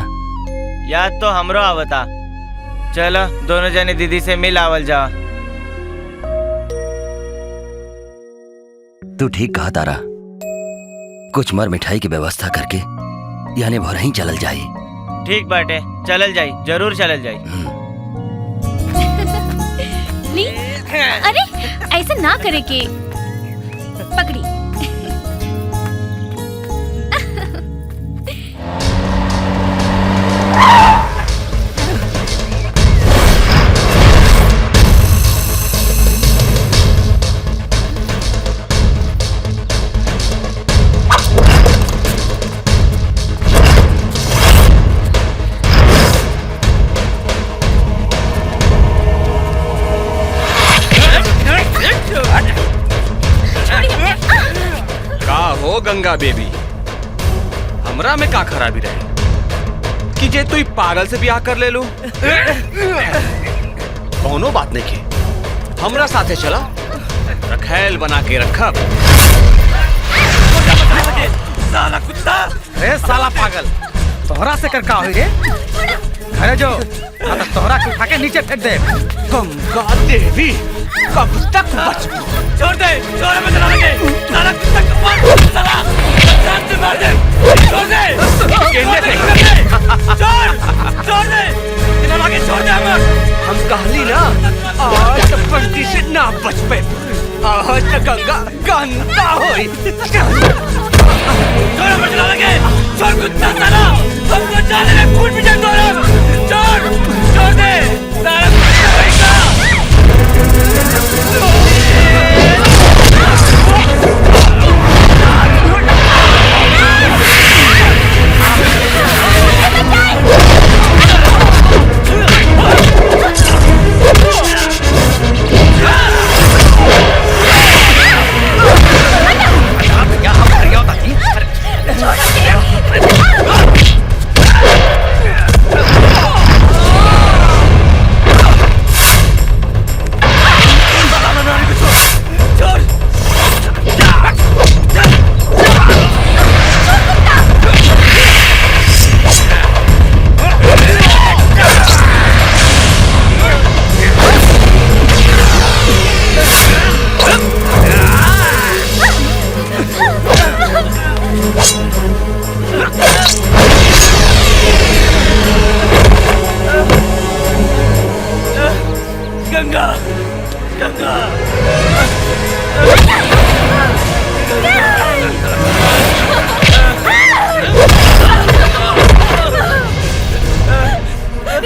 याद तो हमरो आवता। चलो दोनों जने दीदी से मिल आवल जा। तू ठीक कहा तारा, कुछ मर मिठाई की व्यवस्था करके यानी भोर ही चलल जाई। ठीक बाटे, चलल जाई, जरूर चलल जाई। ली, अरे ऐसा ना करे के। पकड़ी। गंगा बेबी, हमरा में का खराबी रहे कि जे तू पागल से ब्याह कर ले लू? कौनो बात नहीं के, हमरा साथे चला, रखैल बना के रखब। साला कुत्ता! रे साला पागल, तोहरा से कर का होई रे? अरे जो, तोहरा को उठा के नीचे फेंक दे। गंगा देवी, कब तक बच? छोड़ दे, छोड़ मत लगे। साला कुत्ता कमाल, साला जान से मार दे। छोड़ दे, केंद्र फेंक दे। छोड़ दे, इन्हें लगे छोड़ दे हम कहली ना, आज तक बंदी से ना बच पे। आज तक गंगा गंदा होई। छोड़ मत लगे, छोड़ कुत्ता साला, हमको जाने में फूट भी जाए तोरा। छोड़ दे, साला कुत्ता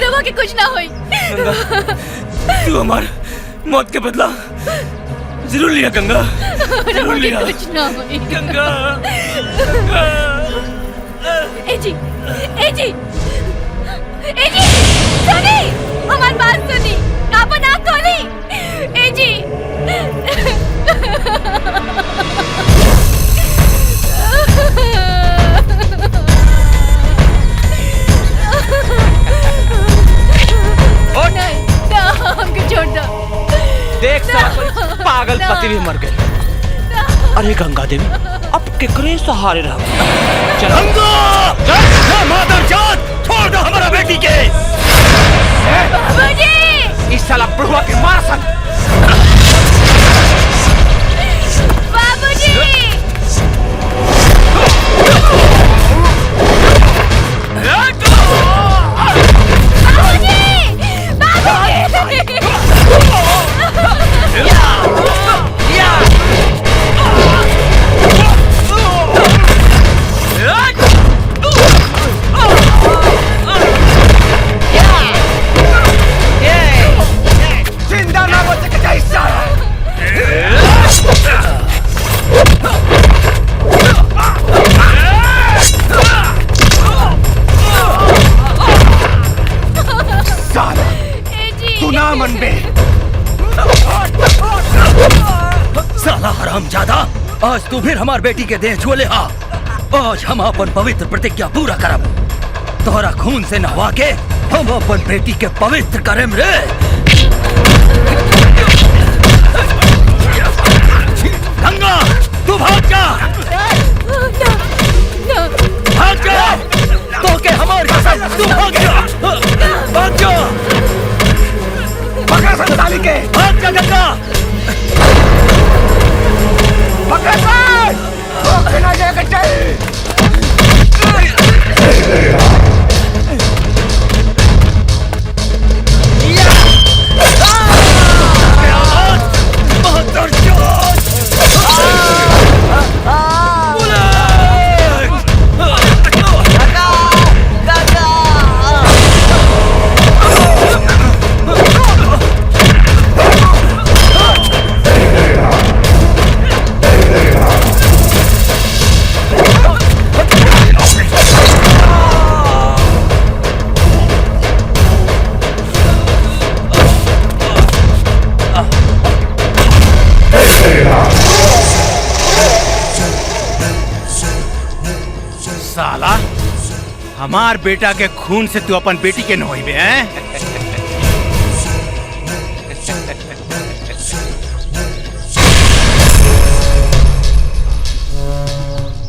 रवा के कुछ ना होई। तू हमार मौत के बदला जरूर लिया गंगा, जरूर लिया कुछ ना होई। गंगा। ए जी, ए जी, ए जी, सुनी, हमारी बात सुनी, आपन आँख खोली, ए जी। नहीं, ना, हमको छोड़ दो। देख पागल पति भी मर गए। अरे गंगा देवी अब केकरे सहारे रह चल गंगा मादरजात छोड़ दो हमारा बेटी के। बाबूजी इस साला बुढ़वा के मार सन। बाबूजी जिंदा ना बच के जाइए साला। साला तू ना मन में साला हरामजादा, आज तू फिर हमार बेटी के देह छुले हा। आज हम अपन पवित्र प्रतिज्ञा पूरा करब। तोहरा खून से नहवा के हम अपन बेटी के पवित्र करेम रे। गंगा तू भाग जा, भाग जा, तो के हमार कसम तू भाग जा, भाग जा, पकड़ संताली के, भाग जा गंगा, पकड़ संग, बिना लेकर चल। साला हमार बेटा के खून से तू अपन बेटी के नोइबे हैं?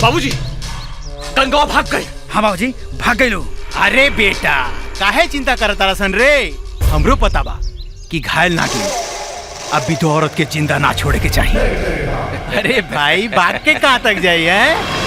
बाबूजी गंगा भाग गए। हाँ बाबूजी भाग गए लो। अरे बेटा काहे चिंता करता रसन रे, हमरो पता बा कि घायल ना की अब भी तो औरत के जिंदा ना छोड़े के चाहिए। अरे भाई भाग के कहाँ तक जाइए हैं?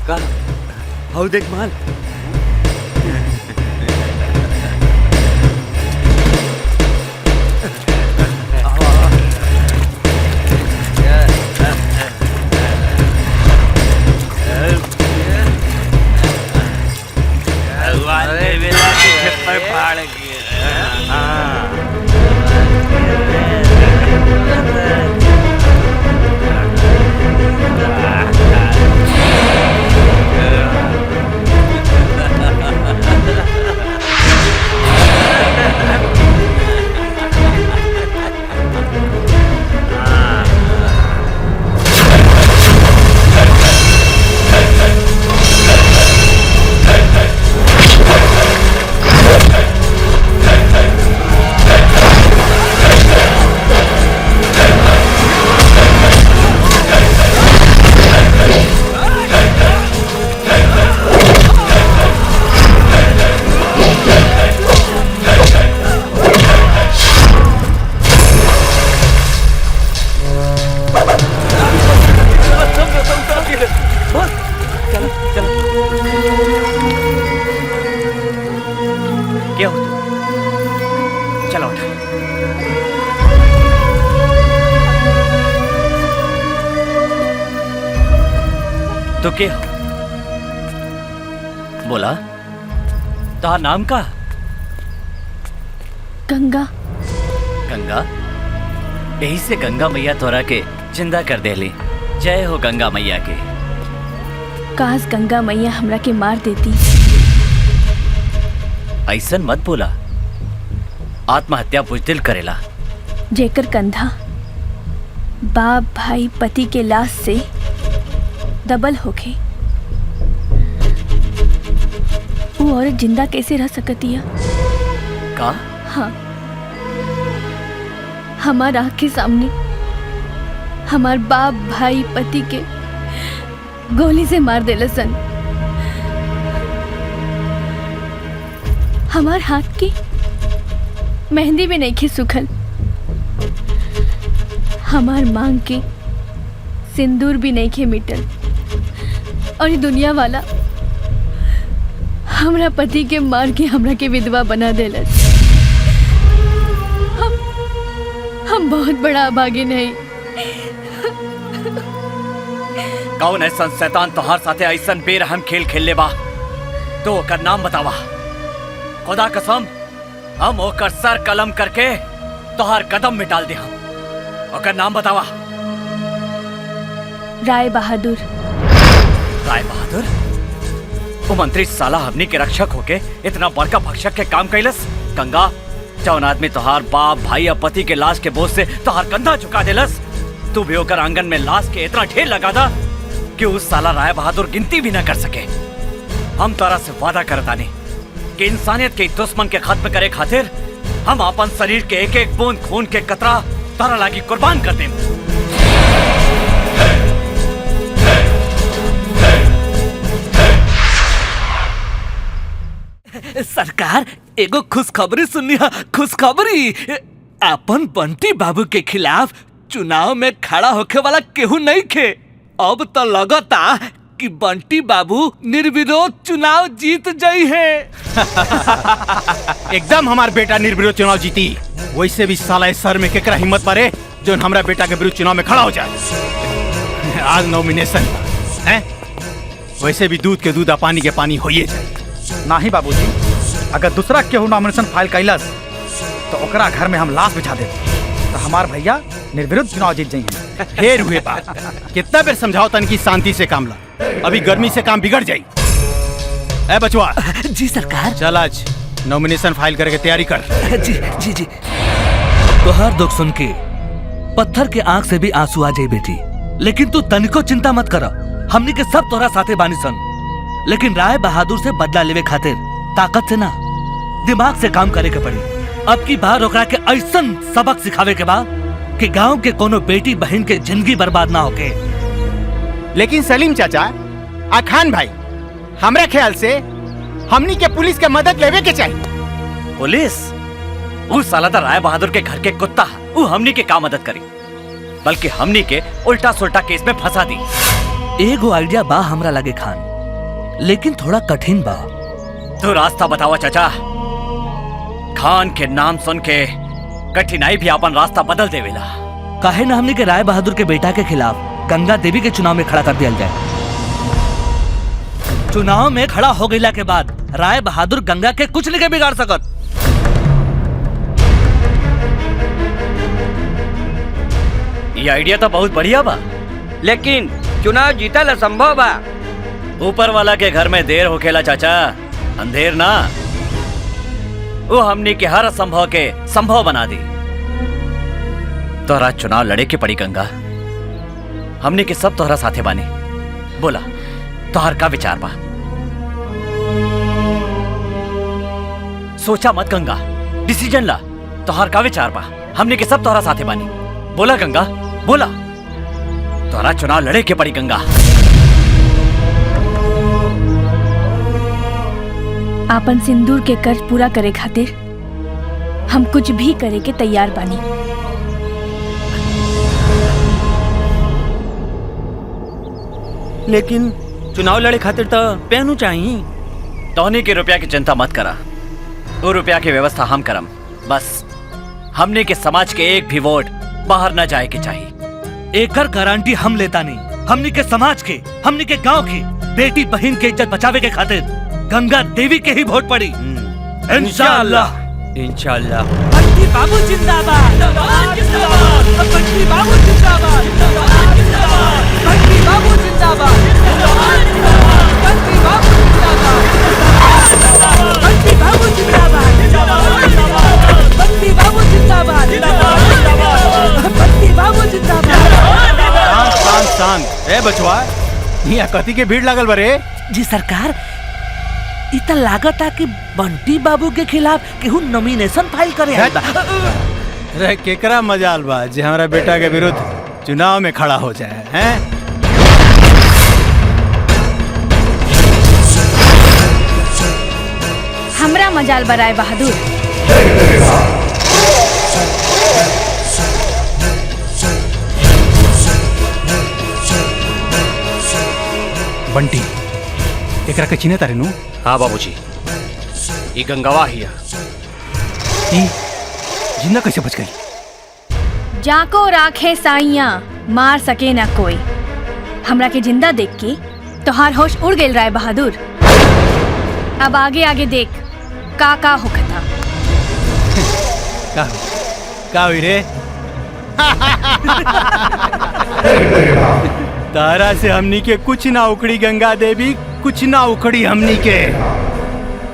का हाउ देख माल क्या हो तू? चलो उठा। तो क्या बोला? तार नाम का? गंगा। गंगा? यही से गंगा मैया तोरा के जिंदा कर देली। जय हो गंगा मैया के। काश गंगा मैया हमरा के मार देती। ऐसन मत बोला, आत्महत्या बुजदिल करेला। जेकर कंधा बाप भाई पति के लाश से दबल होके, वो औरत जिंदा कैसे रह सकती है? का? हाँ, हमार आँख के सामने हमार बाप भाई पति के गोली से मार देला सन। हमार हाथ की मेहंदी भी नहीं खी सुखल, हमार मांग के सिंदूर भी नहीं खे मिटल, और ये दुनिया वाला हमरा पति के मार के हमरा के विधवा बना देलस। हम बहुत बड़ा अभागी नहीं। कौन ऐसा शैतान तोहार साथे ऐसा बेरहम खेल खेल ले बा? तो ओकर नाम बतावा। खुदा कसम हम ओकर सर कलम करके तोहार कदम में डाल दे। हम ओकर नाम बतावा। राय बहादुर। राय बहादुर? वो मंत्री साला हमनी के रक्षक होके इतना बड़का भक्षक के काम कैलस। गंगा, जौन आदमी तोहार बाप भाई या पति के लाश के बोझ से तोहार कंधा झुका देलस, तू भी होकर आंगन में लाश के इतना ढेर लगा दा कि उस साला राय बहादुर गिनती भी न कर सके। हम तोरा से वादा करतानी कि इंसानियत के दुश्मन के खत्म करे खातिर हम अपन शरीर के एक एक बूंद खून के कतरा तोरा लागी कुर्बान कर दें। सरकार, एगो खुशखबरी सुनी है। खुशखबरी, अपन बंटी बाबू के खिलाफ चुनाव में खड़ा होके वाला केहू नहीं खे। अब तो लगता कि बंटी बाबू निर्विरोध चुनाव जीत जाई है। एकदम हमार बेटा निर्विरोध चुनाव जीती। वैसे भी साला इस सर में केकरा हिम्मत पड़े जो हमारा बेटा के विरुद्ध चुनाव में खड़ा हो जाए। आज नॉमिनेशन है, वैसे भी दूध के दूध आ पानी के पानी होइए जाए। नहीं बाबूजी, अगर दूसरा केहू नॉमिनेशन फाइल कैलस तो ओकरा घर में हम लाश बिछा देते, तो हमार भैया निर्विरोध चुनाव जीत जाइए। ढेर हुए बात। कितना बेर समझाओ तन की शांति से काम ला, अभी गर्मी से काम बिगड़ जाई। ए बचवा। जी सरकार। चल आज नॉमिनेशन फाइल करके तैयारी कर। जी जी जी। तोहर दुख सुन के पत्थर के आंख से भी आंसू आ जाए बेटी, लेकिन तू तनिको चिंता मत कर। हमनी के सब तोरा साथे बानी सन, लेकिन राय बहादुर से बदला लेवे खातिर ताकत से ना, दिमाग से काम करे के पड़ी। अब की बार ओकरा के ऐसन सबक सिखावे के बा कि गांव के कोनो बेटी बहन के जिंदगी बर्बाद ना होके। लेकिन सलीम चाचा आ खान भाई, हमरा ख्याल से हमनी के पुलिस के मदद लेवे के चाहिए। पुलिस? वो साला तो राय बहादुर के घर के कुत्ता, वो हमनी के का मदद करी, बल्कि हमनी के उल्टा सुल्टा केस में फंसा दी। एगो आइडिया बा हमरा लगे खान, लेकिन थोड़ा कठिन बा। तो रास्ता बतावा चाचा। खान के नाम सुन के कठिनाई भी अपन रास्ता बदल देवेला। काहे ना हमने के राय बहादुर के बेटा के खिलाफ गंगा देवी के चुनाव में खड़ा कर दिया जाए। चुनाव में खड़ा हो गईला के बाद राय बहादुर गंगा के कुछ नहीं के बिगाड़ सकत। ये आइडिया तो बहुत बढ़िया बा, लेकिन चुनाव जीतल असंभव बा। ऊपर वाला के घर में देर होखेला चाचा, अंधेर ना। वो हमनी के हर असंभव के संभव बना दी। तोहरा चुनाव लड़े के पड़ी गंगा। हमनी के सब तोहरा साथे बानी। बोला तोहर का विचार बा? सोचा मत गंगा, डिसीजन ला। तोहर का विचार बा? हमनी के सब तोहरा साथे बानी। बोला गंगा, बोला। तोहरा चुनाव लड़े के पड़ी गंगा। आपन सिंदूर के कर्ज पूरा करे खातिर हम कुछ भी करे के तैयार बानी। लेकिन चुनाव लड़े खातिर तो पेनू चाहिए। तोहनी के रुपया की चिंता मत करा। वो रुपया की व्यवस्था हम करम। बस हमने के समाज के एक भी वोट बाहर न जाए के चाहिए। एकर गारंटी हम लेता नहीं। हमनी के समाज के, हमनी के गांव की बेटी बहन के इज्जत बचावे के खातिर गंगा देवी के ही वोट पड़ी। इंशाअल्लाह। इंशाअल्लाह। बंटी बाबू जिंदाबाद। बंटी बाबू जिंदाबाद। बंटी बाबू जिंदाबाद। बंटी बाबू जिंदाबाद। बंटी बाबू जिंदाबाद। बंटी बाबू जिंदाबाद। बंटी बाबू जिंदाबाद। शांत शांत। ए बचवा, यहाँ कथी के भीड़ लागल बरे? जी सरकार, इत लागता कि बंटी बाबू के खिलाफ केहू नॉमिनेशन फाइल करे आइल बा। रे केकरा मजाल बा जे हमारा बेटा के विरुद्ध चुनाव में खड़ा हो जाए हैं? हमरा मजाल बराए बहादुर। बंटी एकरा के चिन्हे तारे नु? हाँ बाबूजी, ये गंगावा हिया। जिंदा कैसे बच गई? जाको राखे साइया मार सके ना कोई। हमरा के जिंदा देख के तोहार होश उड़ गेल राय बहादुर। अब आगे आगे देख का होखता। का हुई रे? तारा से हमनी के कुछ ना उखड़ी गंगा देवी, कुछ ना उखड़ी हमनी के।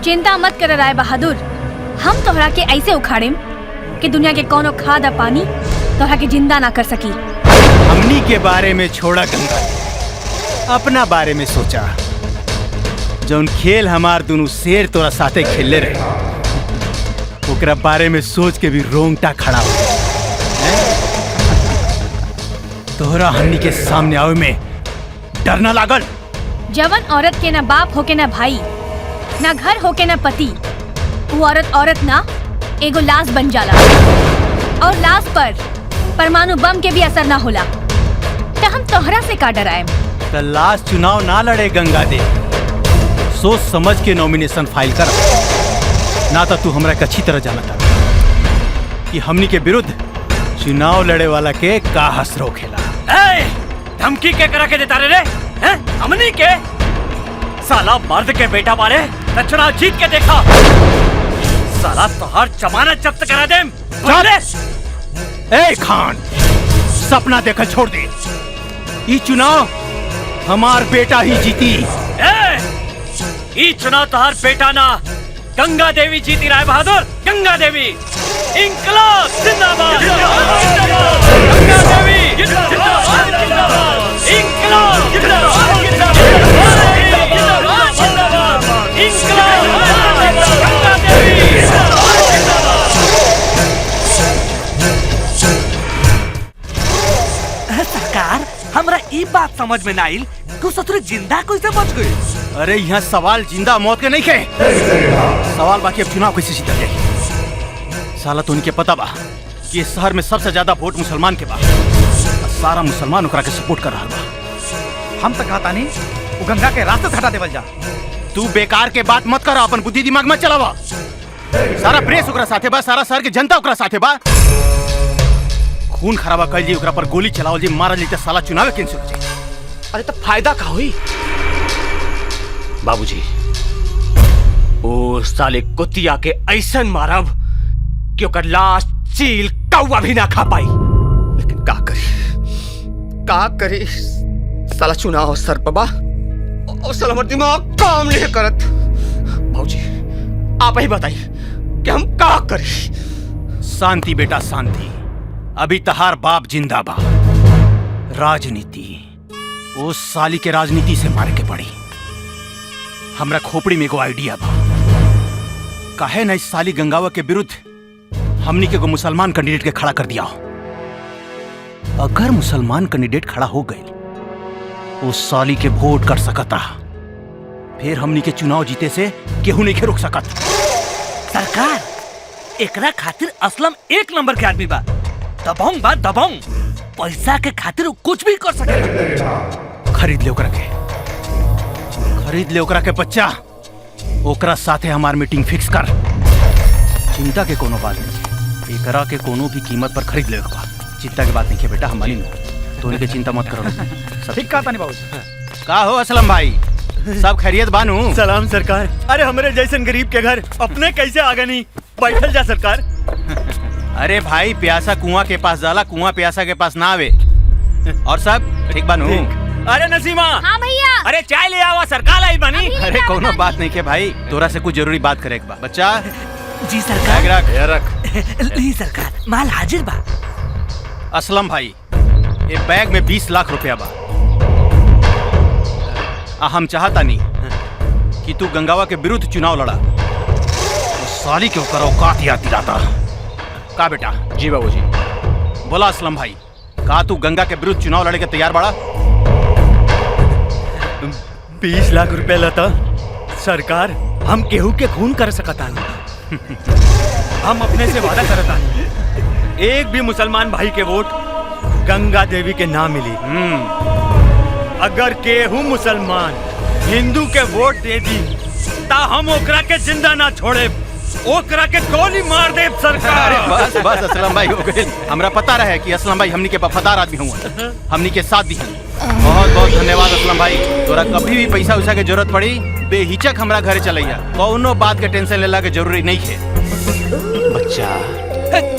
चिंता मत कर राय बहादुर, हम तोहरा के ऐसे उखाड़ेम कि दुनिया के कोनो खाद आ पानी तोहरा के जिंदा ना कर सकी। हमनी के बारे में छोड़ा गंगा, अपना बारे में सोचा। जौन खेल हमार दोनों शेर तोरा साथे खेलले रहे, ओकरा बारे में सोच के भी रोंगटा खड़ा हो गया। तोहरा हमनी के सामने आवे में डर ना लागल? जवन औरत के ना बाप होके ना भाई, ना घर होके ना पति, वो औरत ना एगो लाश बन जाला। और लाश पर परमाणु बम के भी असर ना होला। तो हम तोहरा से का डराएम? तो लाश चुनाव ना लड़े गंगा दे, सोच समझ के नॉमिनेशन फाइल कर, ना तो तू हमरा के अच्छी तरह जानता कि हमनी के विरुद्ध चुनाव लड़े वाला के का हसरो खेला। धमकी के करा के देता रे? हैं? हमनी के साला मर्द के बेटा मारे तो चुनाव जीत के देखा। साला तोहर जमानत जब्त करा दे। ए खान, सपना देखल छोड़ दे। ये चुनाव हमार बेटा ही जीती। ई चुनाव तोहर बेटा ना, गंगा देवी जीती। राय बहादुर, गंगा देवी इंकलाब जिंदाबाद। गंगा देवी जिंदाबाद। इंकलाब जिंदाबाद। इंकलाब गंगा देवी। सरकार, हमरा ई बात समझ में ना आइल कि ससुर जिंदा कैसे बच गई। अरे यहाँ सवाल जिंदा मौत के नहीं खे, सवाल बाकी अब चुनाव कैसे जीता जाए। साला तो उनके पता बा कि इस शहर में सबसे ज्यादा वोट मुसलमान के बा। सारा मुसलमान ओकरा के सपोर्ट कर रहा बा। हम तो कहता नहीं वो गंगा के रास्ते से हटा देवल जा। तू बेकार के बात मत कर, अपन बुद्धि दिमाग मत चलावा। सारा प्रेस ओकरा साथे बा, सारा शहर के जनता ओकरा साथे बा। खून खराबा कर जी, ओकरा पर गोली चलावल जी, मारल जी, त साला चुनाव कैंसिल हो जाए। अरे तो फायदा का हुई बाबूजी? ओ साले कुतिया के ऐसन मारब कि ओकर लाश चील कौवा भी ना खा पाई। लेकिन का करी साला चुनाव सर बाबा, और साला हमार दिमाग काम नहीं करत। बाबूजी आप ही बताइए कि हम का करी? शांति बेटा शांति, अभी तहार बाप जिंदा बा। राजनीति उस साली के राजनीति से मारे के पड़ी। हमरा खोपड़ी में एगो आइडिया बा। काहे ना इस साली गंगावा के विरुद्ध हमनी के एगो मुसलमान कैंडिडेट के खड़ा कर दिया। अगर मुसलमान कैंडिडेट खड़ा हो गए, उस साली के वोट कर सकता, फिर हमनी के चुनाव जीते से केहू नहीं के रोक सकत। सरकार, एकरा खातिर असलम एक नंबर के आदमी बा। दबाऊं बा दबाऊं, पैसा के खातिर कुछ भी कर सकेला। खरीद ले ओकरा के, खरीद ले ओकरा के बच्चा। ओकरा साथे हमार मीटिंग फिक्स कर। चिंता के कोनो बात नहीं। एकरा के कोनो भी कीमत पर खरीद ले बा। चिंता के बात नहीं है बेटा, हम मानी तो इनके चिंता मत करो। ठीक कहा तानी बाबू। का हो असलम भाई, सब खैरियत बानू? सलाम सरकार। अरे हमारे जैसन गरीब के घर अपने कैसे आगे नहीं बैठल जा सरकार। अरे भाई प्यासा कुआं के पास जाला, कुआं प्यासा के पास ना आवे। और सब ठीक बानू? अरे नसीमा। हाँ भैया। अरे चाय ले आवा, सरकार आई बानी। अरे कोनो बात नहीं के भाई, तोरा से कुछ जरूरी बात करे एक बार। बच्चा जी सरकार। रख। नहीं सरकार, माल हाजिर बा। असलम भाई, ये बैग में 20 लाख रुपया बा। हम चाहता नहीं कि तू गंगावा के विरुद्ध चुनाव लड़ा। साली क्यों करो औकात याद दिलाता का बेटा? जी बाबूजी। बोला असलम भाई, का तू गंगा के विरुद्ध चुनाव लड़े के तैयार बड़ा? 20 लाख रुपए लता सरकार, हम केहू के खून कर सकता नहीं। हम अपने से वादा करता नहीं, एक भी मुसलमान भाई के वोट गंगा देवी के ना मिली। अगर केहू मुसलमान हिंदू के वोट दे दी ता हम ओकरा के जिंदा ना छोड़े, ओकरा के गोली मार दे सरकार। बस बस असलम भाई हो गए। हमरा पता रहे कि असलम भाई हमनी के वफादार आदमी हुआ, हमनी के साथ दी। बहुत बहुत धन्यवाद असलम भाई। तोरा कभी भी पैसा उसा के जरूरत पड़ी बेहिचक हमरा घरे चलैया, कौनो बात के टेंशन लेला के जरूरी नहीं है। बच्चा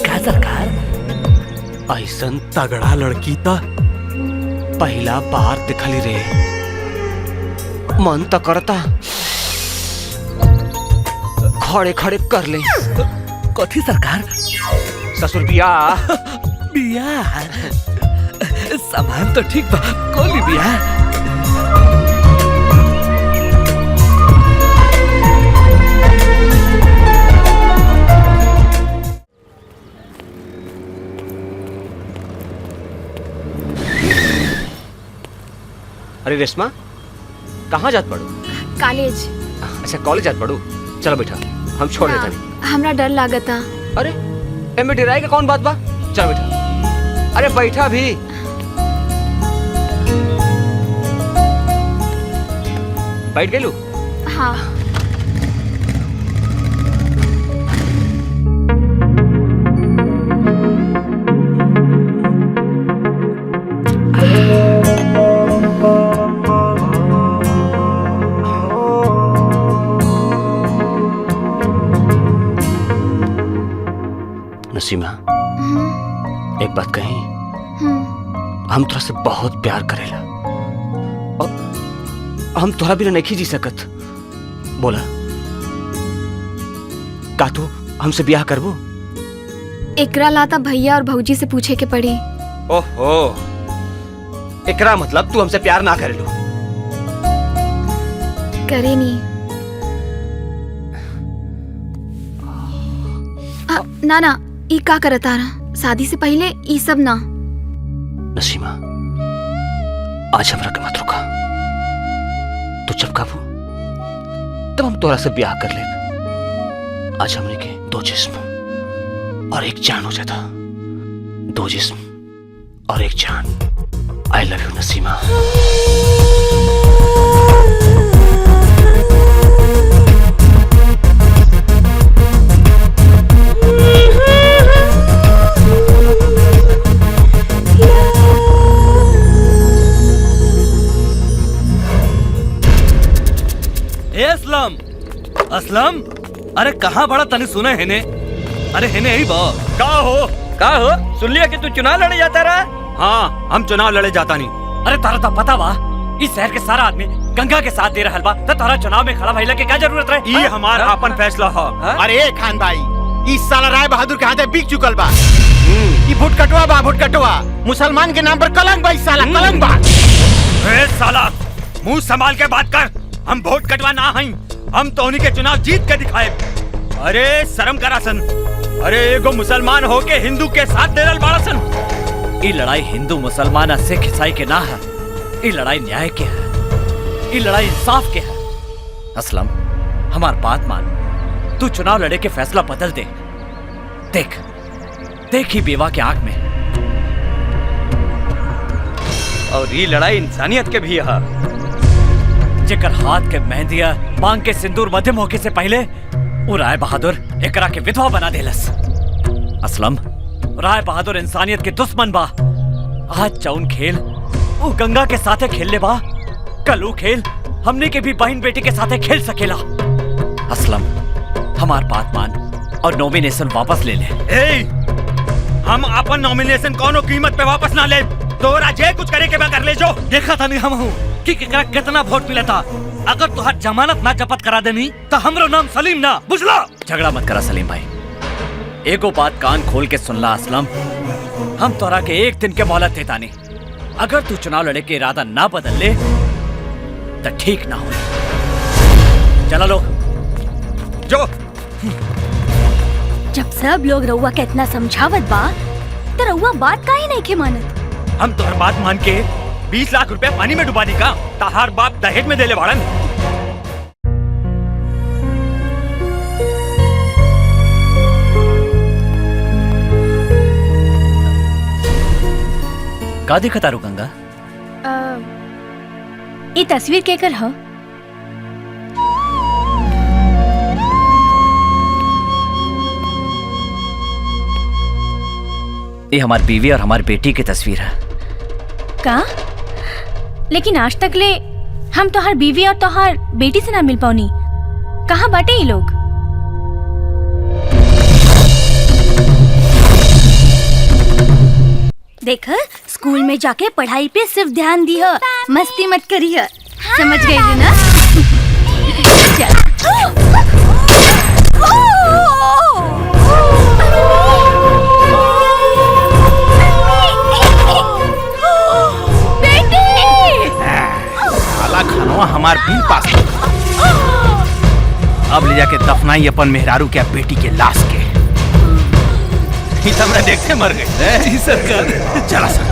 का सरकार? ऐसन तगड़ा लड़की ता पहला बार दिखली रे। मन तो करता खड़े खड़े कर ले। कथी सरकार? ससुर बियाह। बियाह? सामान तो ठीक बा, कोली बियाह। अरे रेशमा, कहाँ जात पड़ू? कॉलेज। अच्छा कॉलेज जात पड़ू, चलो बैठा, हम छोड़ देता नहीं। हमरा डर लागता। अरे एमे डराए का कौन बात बा? चल बैठा। अरे बैठा भी। बैठ गेलू? हाँ। नसीमा, एक बात कही, हम तोरा से बहुत प्यार करेला और हम तोरा बिना नहीं जी सकत। बोला का तू हमसे ब्याह करबो? एकरा लाता भैया और भौजी से पूछे के पड़ी। ओहो, एकरा मतलब तू हमसे प्यार ना करेलू? करे नहीं। ना ना, ई का करता रहा? शादी से पहले ई सब ना। नसीमा, आज हमरा के मत रुका। तू जब काबू तब हम तोरा से ब्याह कर ले। आज हमने के दो जिस्म और एक जान हो जाता। दो जिस्म और एक जान। I love you Naseema. Aslam, Aslam, अरे कहाँ बड़ा तने सुना है ने? अरे है ने ही बा। का हो? सुन लिया कि तू चुनाव लड़े जाता रहा? हाँ, हम चुनाव लड़े जाता नहीं। अरे तारा तो पता बा, इस शहर के सारा आदमी गंगा के साथ दे रहल बा, तो तारा चुनाव में खड़ा भइला के क्या जरूरत रहे? ये हमारा अपन फैसला है। अरे खान भाई, इस साल राय बहादुर के हाथे बिक चुकल बा। ये भुट कटवा बा, भुट कटवा। मुसलमान के नाम पर कलंक बा, इस साला कलंक बा। ए साला, मुंह संभाल के बात कर। हम वोट कटवा ना हई, हम तो उन्हीं के चुनाव जीत के दिखाए। अरे शर्म करा सन। अरे एगो मुसलमान होके हिंदू के साथ देरल बाड़ा सन। ये लड़ाई हिंदू मुसलमान सिख ईसाई के ना है, ये लड़ाई न्याय के है, ये लड़ाई इंसाफ के है। असलम, हमार बात मान, तू चुनाव लड़े के फैसला बदल दे। देख देख ही बेवा के आंख में। और ये लड़ाई इंसानियत के भी है। जेकर हाथ के मेहंदिया मांग के सिंदूर मध्यम होके से पहले वो राय बहादुर एकरा के विधवा बना देलस। असलम, राय बहादुर इंसानियत के दुश्मन बा। आज चौन खेल वो गंगा के साथे खेल ले बा, कल वो खेल हमने के भी बहन बेटी के साथे खेल सकेला। असलम, हमार बात मान और नॉमिनेशन वापस ले ले। हम अपन नॉमिनेशन कोनो कीमत पे वापस ना ले। तोरा जे कुछ करे के बा कर ले जो। देखा था नहीं हम हूँ कि केकरा कितना वोट मिला था। अगर तुहार जमानत ना जब्त करा देनी तो हमरो नाम सलीम ना, बुझला? झगड़ा मत करा सलीम भाई। एगो बात कान खोल के सुन ला असलम, हम तोरा के एक दिन के मोहलत देता नहीं। अगर तू चुनाव लड़े के इरादा ना बदल ले तो ठीक ना हो। चला लो जो। जब सब लोग रउआ के इतना समझावत बा तो रउआ बात काहे नहीं के मानत? हम तोहर बात मान के 20 लाख रुपया पानी में डुबा दी का? तहार बाप दहेज में देले बाड़न। का दिखता रू गंगा? ये तस्वीर केकर ह? ये हमारी बीवी और हमारी बेटी की तस्वीर है। का? लेकिन आज तक ले हम तोहार बीवी और तोहार बेटी से ना मिल पाऊनी। कहाँ बाटे ये लोग? देख, स्कूल में जाके पढ़ाई पे सिर्फ ध्यान दी है, मस्ती मत करी है। समझ गई थी ना? साला खानवा हमार बिल पास। अब ले जाके दफनाई अपन मेहरारू के बेटी के लाश के। हमरा देखते मर गए। जी सरकार। चला सर।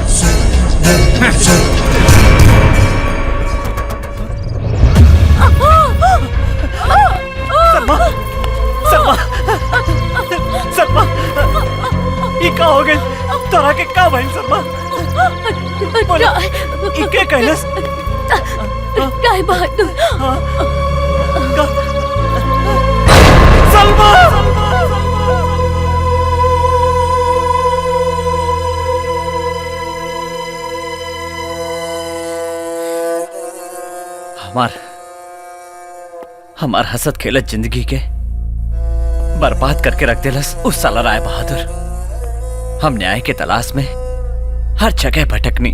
सलमा, सलमा, सलमा, ये का हो गई? तोरा के का भइल सलमा? बोला, ये के कहलस? राय बहादुर। सलमा! हमार हसत खेलत जिंदगी के बर्बाद करके रख दिलस उस साला राय बहादुर। हम न्याय के तलाश में हर जगह भटकनी,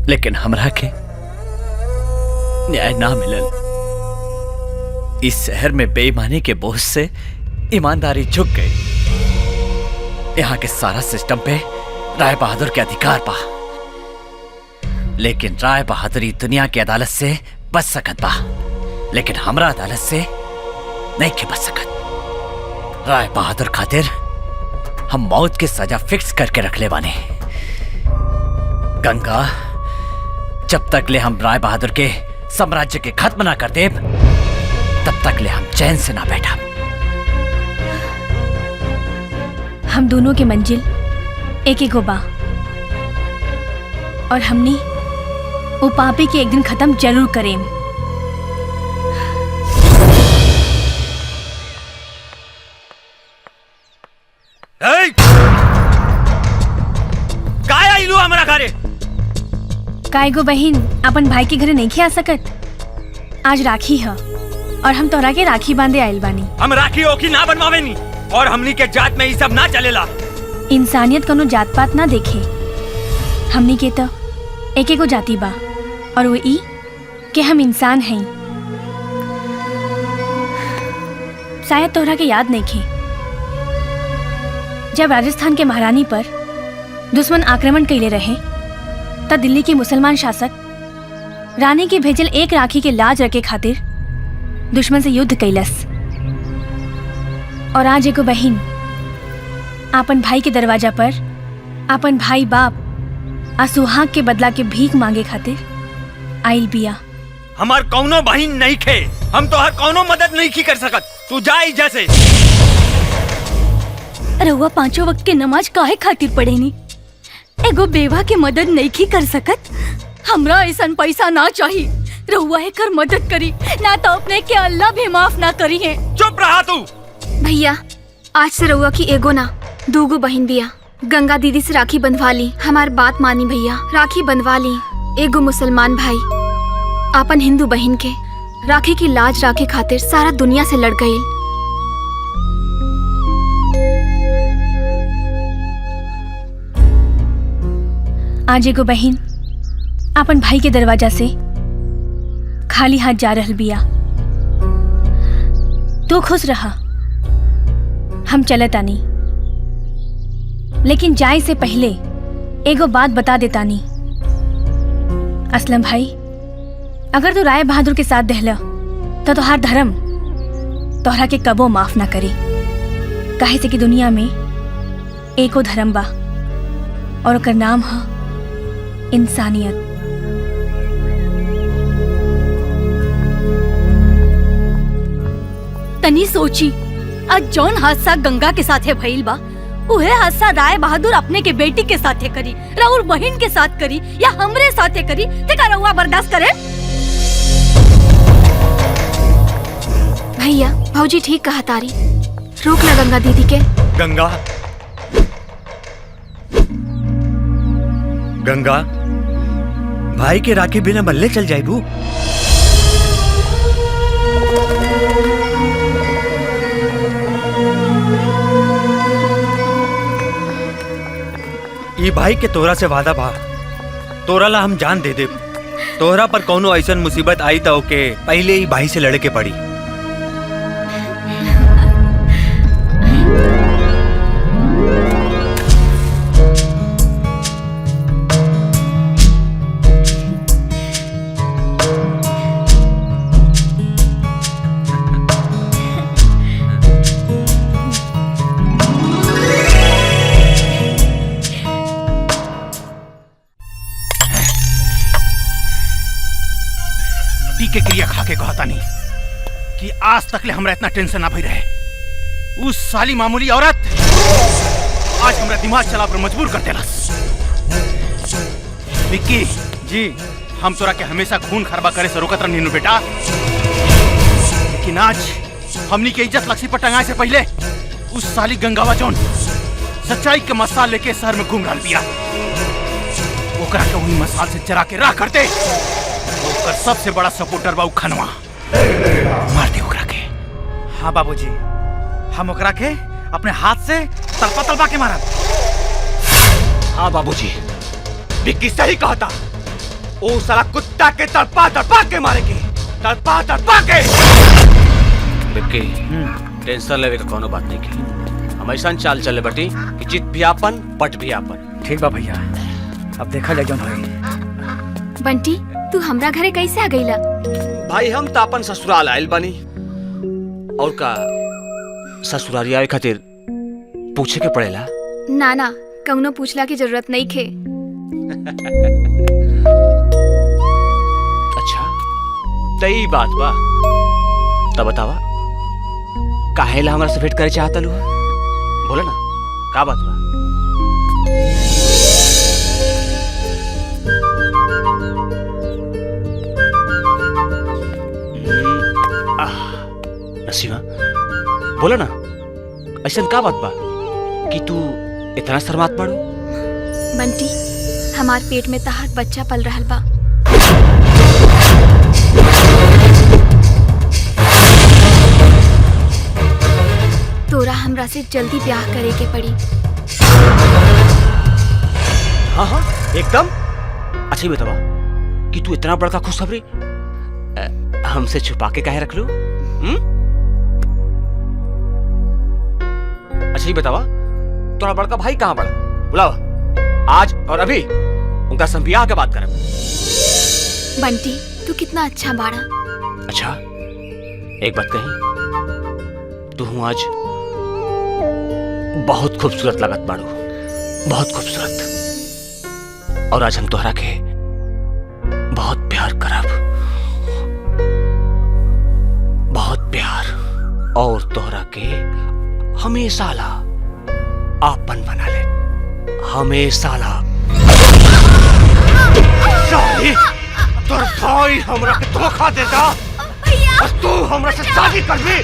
लेकिन हमरा के न्याय ना मिलल। इस शहर में बेईमानी के बोझ से ईमानदारी झुक गई। यहाँ के सारा सिस्टम पे राय बहादुर के अधिकार पा, लेकिन राय बहादुर दुनिया की अदालत से बच सकत बा, लेकिन हमरा अदालत से नहीं के बच सकत। राय बहादुर खातिर हम मौत की सजा फिक्स करके रख ले बानी। गंगा, जब तक ले हम राय बहादुर के साम्राज्य के खत्म ना कर देब, तब तक ले हम चैन से ना बैठा। हम दोनों के मंजिल एक एक बा, और हमने वो पापी के एक दिन खत्म जरूर करें। काय आइलू हमरा घरे? काय गो बहन अपन भाई के घरे नहीं आ सकत। आज राखी है और हम तोरा के राखी बांधे आइल बानी। हम राखी ओखी ना बनवावे नी, और हमनी के जात में ये सब ना चलेला। इंसानियत कोनो जात पात ना देखे। हमनी के तो एक एक जाति बा, और वो ई कि हम इंसान हैं। शायद तोहरा के याद नहीं खे, जब राजस्थान के महारानी पर दुश्मन आक्रमण कैले रहे, तब दिल्ली के मुसलमान शासक रानी के भेजल एक राखी के लाज रखे खातिर दुश्मन से युद्ध कैलस। और आज एगो बहन आपन भाई के दरवाजा पर आपन भाई बाप आ सुहाग के बदला के भीख मांगे खातिर आइल बिया। हमार कौनो बहन नहीं खे, हम तो हर कौनो मदद नहीं की कर सकत। तू जाई जैसे। रउआ पांचों वक्त के नमाज काहे खातिर पढ़ेनी? एगो बेवा के मदद नहीं की कर सकत? हमरा ऐसन पैसा ना चाहिए। रउआ एकर मदद करी, ना तो अपने के अल्लाह भी माफ ना करी है। चुप रहा तू। भैया आज से रउआ की एगो ना दूगो बहन बिया। गंगा दीदी से राखी बंधवा ली। हमार बात मानी भैया, राखी बंधवा ली। एगो मुसलमान भाई आपन हिंदू बहन के राखी की लाज राखे खातिर सारा दुनिया से लड़ गई। आज एगो बहन अपन भाई के दरवाजा से खाली हाथ जा रहल बिया। तू खुश रहा, हम चलत आनी, लेकिन जाए से पहले एगो बात बता देतानी। असलम भाई, अगर तू राय बहादुर के साथ दहला तो तोहार धर्म तोहरा के कबो माफ ना करी। काहे से कि दुनिया में एको धर्म बा और ओकर नाम है इंसानियत। तनी सोची, आज जौन हादसा गंगा के साथे भइल बा उहे हादसा राय बहादुर अपने के बेटी के साथे करी, राउर बहन के साथ करी या हमरे साथे करी, ते का रउआ बर्दाश्त करे? भैया भौजी ठीक कहा तारी, रोक ला गंगा दीदी के। गंगा, गंगा भाई के राखी बिना बल्ले चल जाएबू। ई भाई के तोरा से वादा बा, तोरा ला हम जान दे देब। तोहरा पर कौनो ऐसन मुसीबत आई तो ओके पहले ही भाई से लड़े के पड़ी। के क्रिया खा के कहता नहीं कि आज तक ले हमरा इतना टेंशन ना भई रहे। उस साली मामूली औरत आज हमरा दिमाग चला पर मजबूर कर देलस। विक्की जी, हम तोरा के हमेशा खून खराबा करे से रोकत रहनी बेटा, लेकिन आज हमनी के इज्जत लक्ष्मी पर टंगाए से पहले उस साली गंगावा जौन सच्चाई के मसाल लेके शहर में घूम रहल बिया, ओकरा के उन्हीं मसाल से चरा के राह करते। ओकर सबसे बड़ा सपोर्टर बा खनवा, मार दे ओकरा के। हाँ बाबूजी, हम ओकरा के अपने हाथ से तलपा तलपा के मारब। हाँ बाबूजी, विक्की सही कहता। ओ साला कुत्ता के तड़पा तड़पा के मारेंगे, तड़पा तड़पा के। विक्की, टेंशन लेवे का कोनो बात नहीं की। हम ऐसा चाल चले बटी कि जीत भी आपन पट भी आपन। ठीक बा भैया, अब देखा जाए जौन होई। बंटी, तू हमरा घरे कैसे आ गईला? भाई हम तो अपन ससुराल आयल बानी, और का ससुरारी आवे खातिर पूछे के पड़ेला? ना ना, कौनो पूछला की जरूरत नहीं खे। अच्छा तई बात बा, तब बतावा काहेला हमरा से भेंट करे चाहता लू? बोला ना, का बात बा? नसीमा बोला ना, ऐसा का बात बा कि तू इतना शर्मात पड़ू? बंटी, हमार पेट में तहार बच्चा पल रहल बा। तोरा हमरा से जल्दी ब्याह करे के पड़ी। हाँ हाँ एकदम। अच्छा ही बतावा कि तू इतना बड़का खुशखबरी हमसे छुपा के काहे रख लू? अच्छा ही बतावा, तुम्हारा बड़का भाई कहाँ पड़ा? बुलावा आज और अभी, उनका संब्याह के बात करें। बंटी, तू कितना अच्छा बाड़ा। अच्छा एक बात कही, तू हूँ आज बहुत खूबसूरत लगत बाड़ू, बहुत खूबसूरत। और आज हम तोहरा के बहुत प्यार करब, बहुत प्यार, और तोहरा के हमेशा ला आपन बना ले, हमेशा ला। साली, तोर भाई हमरा के धोखा देता और तू हमरा से शादी करबी?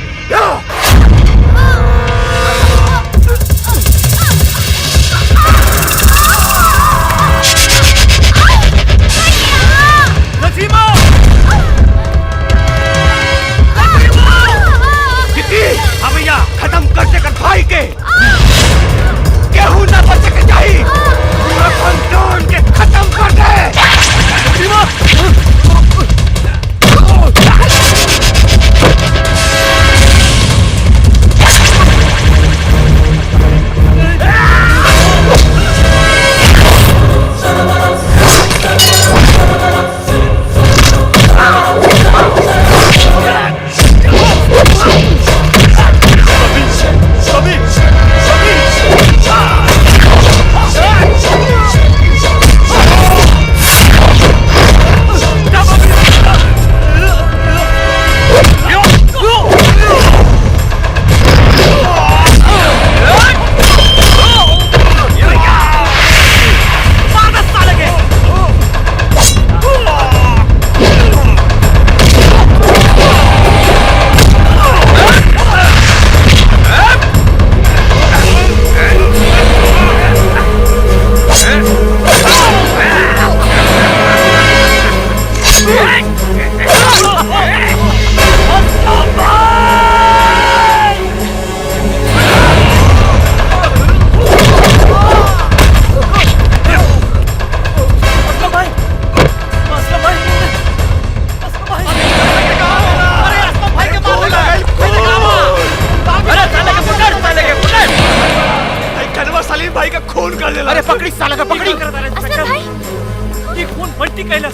सलीम भाई का खून कर देला। अरे पकड़ी साला का पकड़ी। असलम भाई ये खून बंटी कैला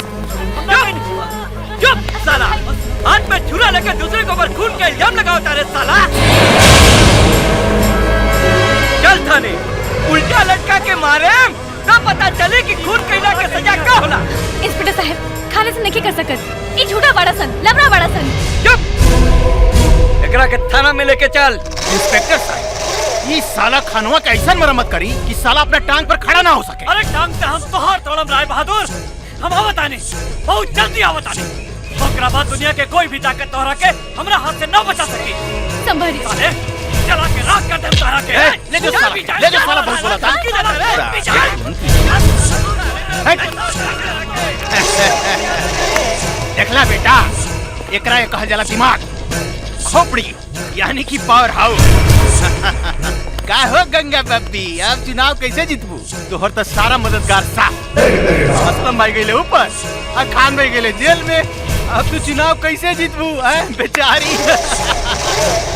चुप साला हाथ में छुरा लेकर दूसरे के ऊपर खून का इल्जाम लगाओ तारे साला। चल थाने उल्टा लटका के मारे ना पता चले कि खून कैला के सजा का होला। इंस्पेक्टर साहब खाने से नहीं कर सकत ये झूठा बड़ा सन लबड़ा बड़ा सन। चुप एकरा के थाना में लेके चल। इंस्पेक्टर साहब ये साला खानवा का ऐसा मरम्मत करी कि साला अपने टांग पर खड़ा ना हो सके। अरे टांग से हम तोहार तोड़म राय बहादुर हम आवत आने बहुत जल्दी आवत आने ओकरा बाद दुनिया के कोई भी ताकत तोहरा के हमरा हाथ से न बचा सकी। संभालिए साले चला के राख कर दे तोहरा के। ले जो साला बहुत बोला था। देखला बेटा एकरा ये कहल जाला दिमाग खोपड़ी यानी कि पावर हाउस। का हो गंगा बब्बी अब चुनाव कैसे जीतबू? तोहर तो सारा मददगार साथ असलम भाई गए ऊपर और खान भाई गए जेल में। अब तू चुनाव कैसे जीतबू बेचारी?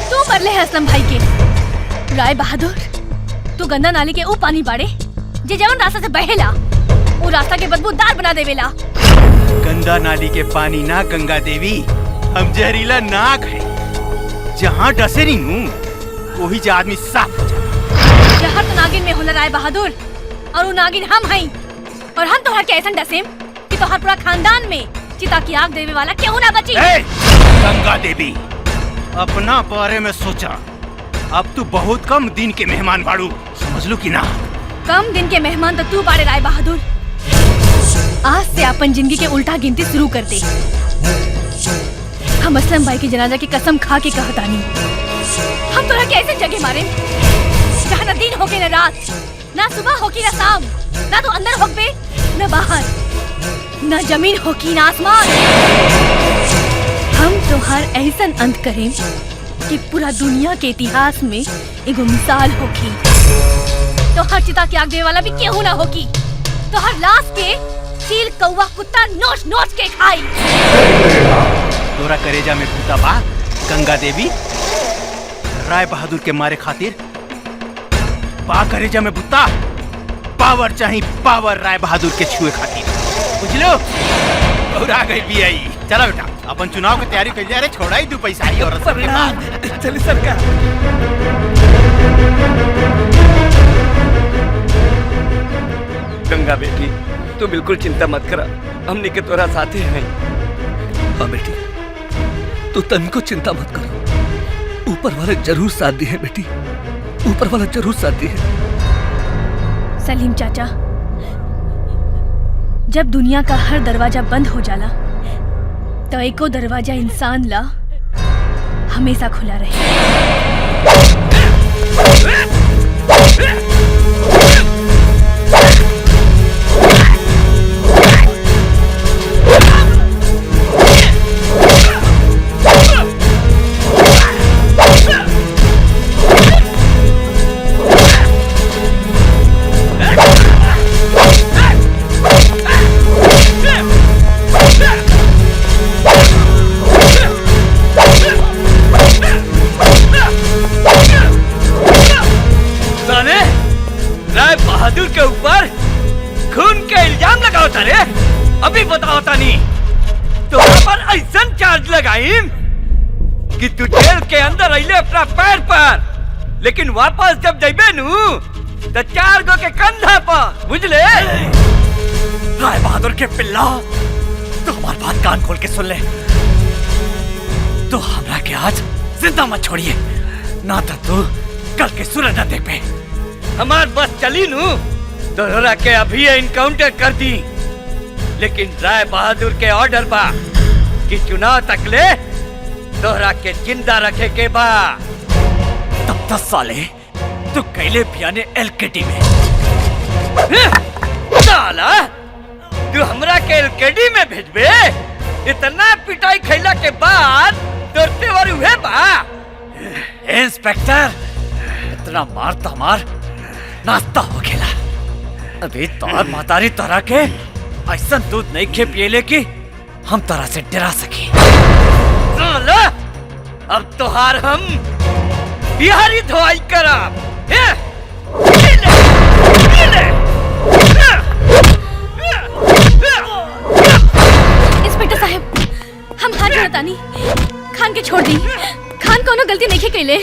तू मरले है असलम भाई के। राय बहादुर तू गंदा नाली के ऊ पानी बाड़े जे जवन रास्ता से बहेला वो रास्ता के बदबूदार बना देवेला। गंदा नाली के पानी ना गंगा देवी हम जहरीला नाग है जहाँ डसे नहीं हूँ वही जा आदमी साफ हो जाए। जहर तो नागिन में होला राय बहादुर और वो नागिन हम हई और हम तोहरा के ऐसा डसेम कि तोहर पूरा खानदान में चिता की आग देवे वाला क्यों ना बची। गंगा देवी अपना बारे में सोचा अब तू बहुत कम दिन के मेहमान बाड़ू समझ लो कि ना। कम दिन के मेहमान तो तू बाड़े राय बहादुर। आज से अपन जिंदगी के उल्टा गिनती शुरू कर दे। हम असलम भाई की जनाजा की कसम खा के कहतानी हम तोरा के ऐसे जगह मारे जहाँ न दिन होके न रात ना सुबह होकी न शाम ना तो अंदर होके न बाहर न जमीन होकी न आसमान। हम तोहार ऐसा अंत करें कि पूरा दुनिया के इतिहास में एगो मिसाल होगी। तोहार चिता के आग देवे वाला भी केहू ना होगी। तोहार लाश के चील कौवा कुत्ता नोच नोच के खाई। तोरा करेजा में भूता बा गंगा देवी राय बहादुर के मारे खातिर बा करेजा में भूता पावर चाहिए पावर राय बहादुर के छुए खातिर बुझलो। और आ गई भी आई चला बेटा अपन चुनाव की तैयारी कर जा। छोड़ा ही 2 पैसा ही और चलिए सरकार। गंगा बेटी तू बिल्कुल चिंता मत करा हमने के तोरा साथे हैं। हाँ बेटी तू तन को चिंता मत करो ऊपर वाले जरूर साथ दी है बेटी ऊपर वाला जरूर साथ दी है। सलीम चाचा जब दुनिया का हर दरवाजा बंद हो जाला तो एको दरवाजा इंसान ला हमेशा खुला रहे। बहादुर के ऊपर खून के इल्जाम लगाओ तारे। अभी बताओ तानी तो पर ऐसा चार्ज लगाईम कि तू जेल के अंदर अइले अपना पैर पर लेकिन वापस जब जइबे नु तो 4 गो के कंधा पर बुझले। राय बहादुर के पिल्ला तो हमारी बात कान खोल के सुन ले। तो हमरा के आज जिंदा मत छोड़िए ना तो तू कल के सूरज न देख पे। हमार बस चली नु दोहरा के अभी इनकाउंटर कर दी लेकिन राय बहादुर के ऑर्डर बा कि चुनाव तक ले दोहरा के जिंदा रखे के बा। तब 10 साले तू कैले पियाने एलकेडी में साला तू हमरा के एलकेडी में भेजबे। इतना पिटाई खैला के बाद डरते वाली हुए बा। इंस्पेक्टर इतना मारता मार नाश्ता हो खेला। अभी तोर मातारी तरह के ऐसा दूध नहीं खे पिएले कि हम तरह से डरा सके। अब तोहार हम बिहारी धोआई करा। कहतानी खान के छोड़ दी। खान कोनो गलती नहीं कैले।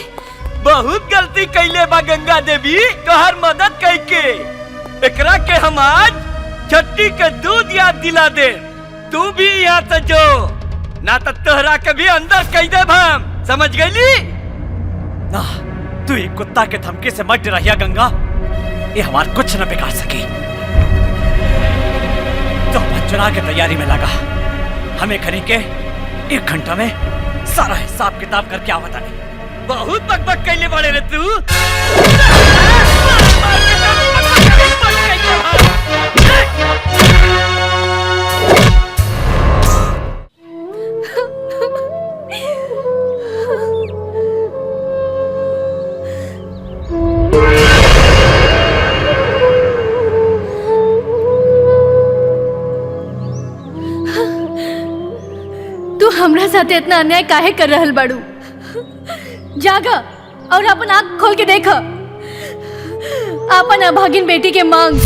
बहुत गलती कैले बा गंगा देवी तोहर मदद कैके। एकरा के हम आज छट्टी के दूध याद दिला दे। तू भी यहाँ से जो ना तो तोहरा के भी अंदर कह दे हम, समझ गईली? ना तू एक कुत्ता के धमकी से मत डराइया गंगा, ये हमार कुछ न बिगाड़ सकी। तो अपन चुनाव की तैयारी में लगा। हमें खरी के 1 घंटा में सारा हिसाब किताब करके आवता नहीं। बहुत बकबक कैले बड़े रे तू। तू हमरा साथे इतना अन्याय काहे कर रहल बाड़ू? जागा और अपन आँख खोल के देखा। अपन अभागिन बेटी के मांग,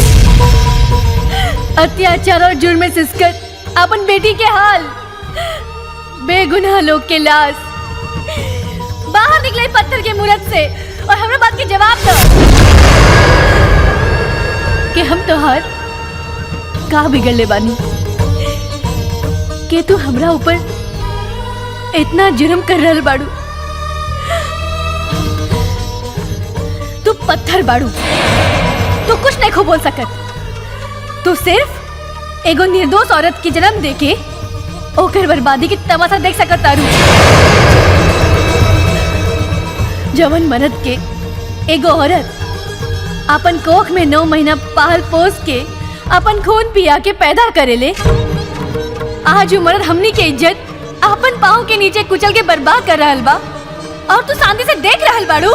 अत्याचार और जुर्म में सिसकर अपन बेटी के हाल, बेगुनाह लोग के लाश बाहर निकले पत्थर के मूरत से और हमरा बात के जवाब दो कि हम तोहार का बिगड़ले बानी कि तू हमरा ऊपर इतना जुर्म कर रहल बाड़ू। तू पत्थर बाड़ू, तू कुछ नहीं खो बोल सकत। तू सिर्फ एगो निर्दोष औरत की जन्म देके ओकर बर्बादी की तमाशा देख सकत तारू। जवन मर्द के एगो औरत अपन कोख में 9 महीना पाल पोस के अपन खून पिया के पैदा करेले, आज वो मर्द हमनी के इज्जत अपन पाँव के नीचे कुचल के बर्बाद कर रहल बा और तू शांति से देख रहल बाड़ू।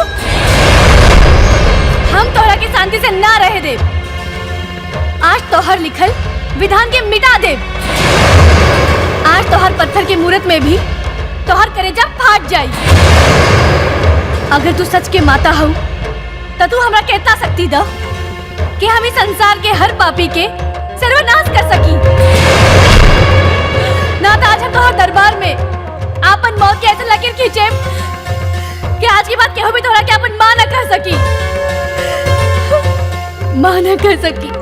हम तोहरा के शांति से ना रहे दे। आज तोहर लिखल विधान के मिटा दे। आज तोहर पत्थर के मूरत में भी तोहर कलेजा फाट जाई। अगर तू सच के माता हो तो तू हमरा कहता सकती दा कि हम इस संसार के हर पापी के सर्वनाश कर सकी। ना तो आज हम तोहर दरबार में आपन मौत के ऐसे लकीर खींचे कि आज की बात केहू भी तोहरा के अपन मां न कर सकी, मां न कर सकी।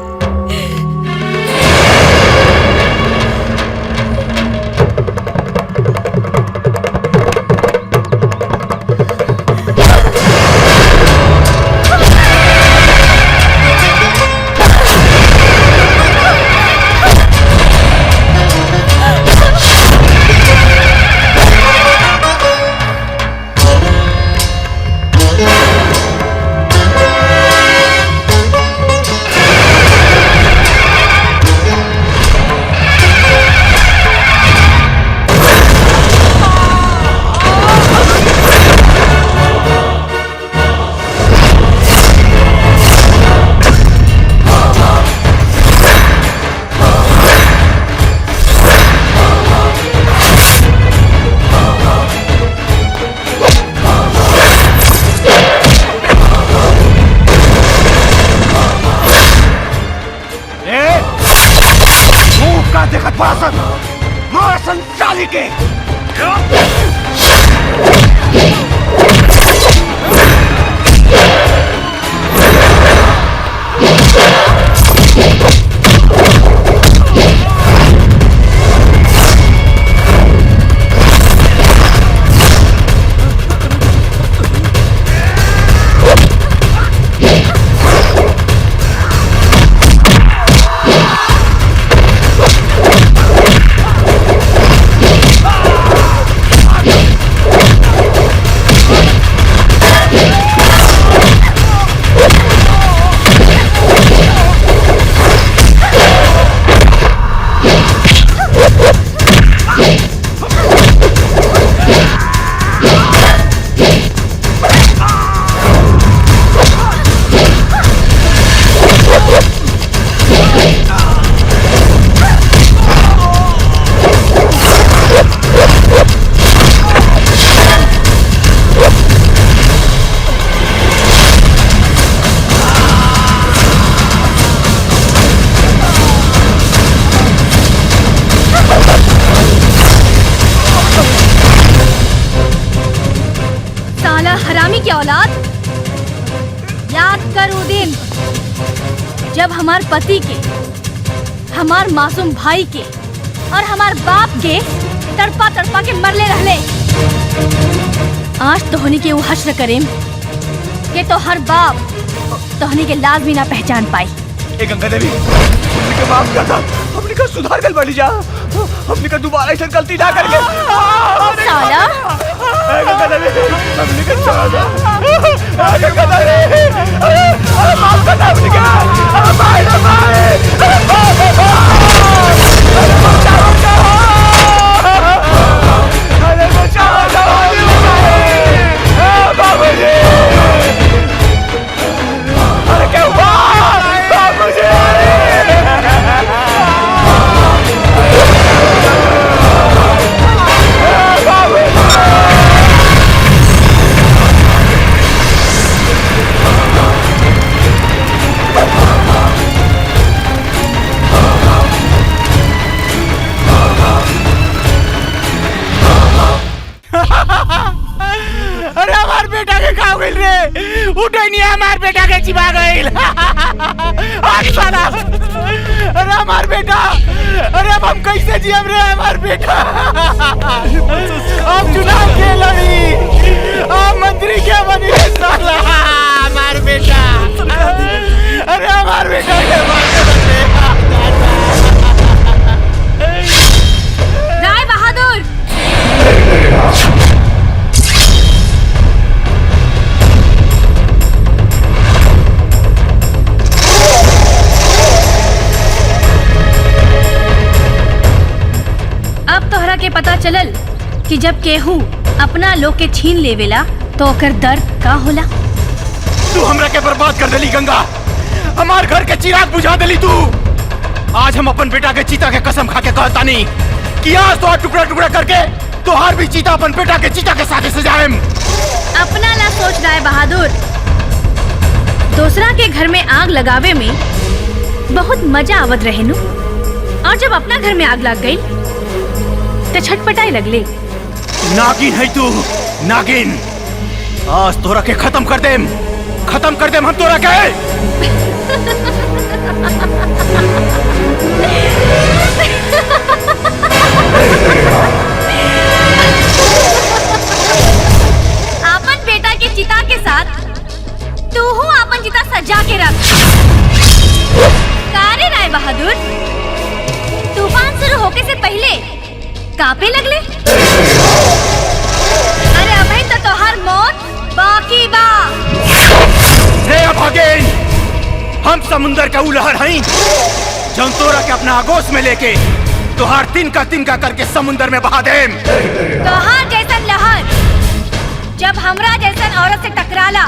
देखत पड़ासन मार संचाली के। दिन जब हमार पति के, हमार मासूम भाई के और हमार बाप के तड़पा तड़पा के मरले रहले, आज तोहनी के वो हश्र करेम कि तो हर बाप तोहनी के लाज भी ना पहचान पाई। ए गंगा देवी, हमने का माफ कर दा, हमने का सुधार कर बड़ी जा, हमने का दोबारा ऐसा गलती ना करके। साला ए गंगा देवी, हमने का छोड़ दो। ए गंगा देवी, अरे माफ कर दा हमने का। अरे भाई, अरे भाई, अरे बचाओ, अरे बचाओ, बाबूजी, अरे क्या हुआ बाबूजी? अरे हमार बेटा के खा गइल रे, उठे नहीं हमार बेटा के चिबा गइल। आज साला, अरे हमार बेटा, अरे अब हम कैसे जियम रे हमार बेटा? अब चुनाव के लड़ी, अब मंत्री क्या बनी रे साला हमार बेटा? अरे हमार बेटा के राय बहादुर, अब तोहरा के पता चलल कि जब केहू अपना लोग के छीन लेवेला तो ओकर दर्द का होला। तू हमरा के बर्बाद कर देली गंगा, हमार घर के चिराग बुझा देली तू। आज हम अपन बेटा के चीता के कसम खा के कहता नहीं कि आज तो टुकड़ा टुकड़ा करके तोहार भी चीता अपन बेटा के चीता के साथ सजाएम। अपना ना सोच राय बहादुर, दूसरा के घर में आग लगावे में बहुत मजा आवत रहे नु, और जब अपना घर में आग लग गई तो छटपटाई लगले। नागिन है तू, नागिन। आज तोरा के खत्म कर देम हम तोरा के। आपन बेटा के चिता के साथ तू हूँ आपन चिता सजा के रख। कारे राय बहादुर, तूफान शुरू होके से पहले कांपे लगले? अरे अभी तो तोहार मौत बाकी बा। रे अभागेन, हम समुंदर का उलहर हई, जौन तोरा के अपना आगोश में लेके तोहार तिनका करके समुंदर में बहा देम। तोहार जैसन लहर जब हमरा जैसन औरत से टकराला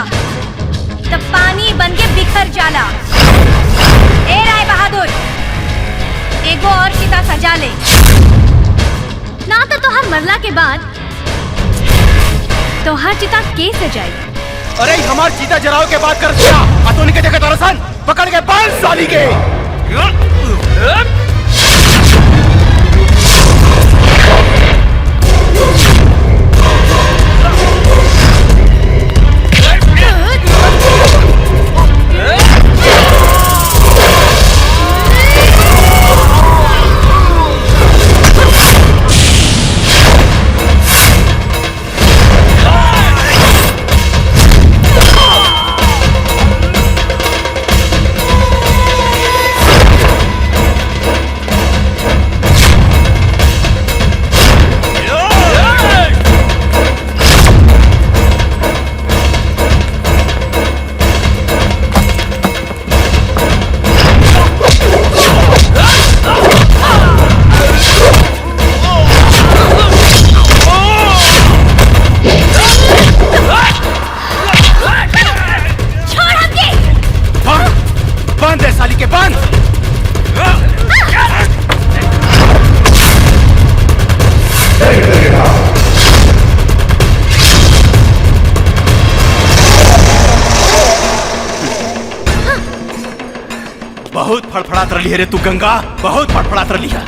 तब पानी बन के बिखर जाला। ए राय बहादुर, एगो और चिता सजा ले, ना तो तोहार मरला के बाद तोहार चिता के सजाई। अरे हमार चीता जराव के बात कर दिया, अतोनी के जगह तरसन पकड़ के 5 साली के। बहुत फड़फड़ात रही है रे तू गंगा, बहुत फड़फड़ात रही है।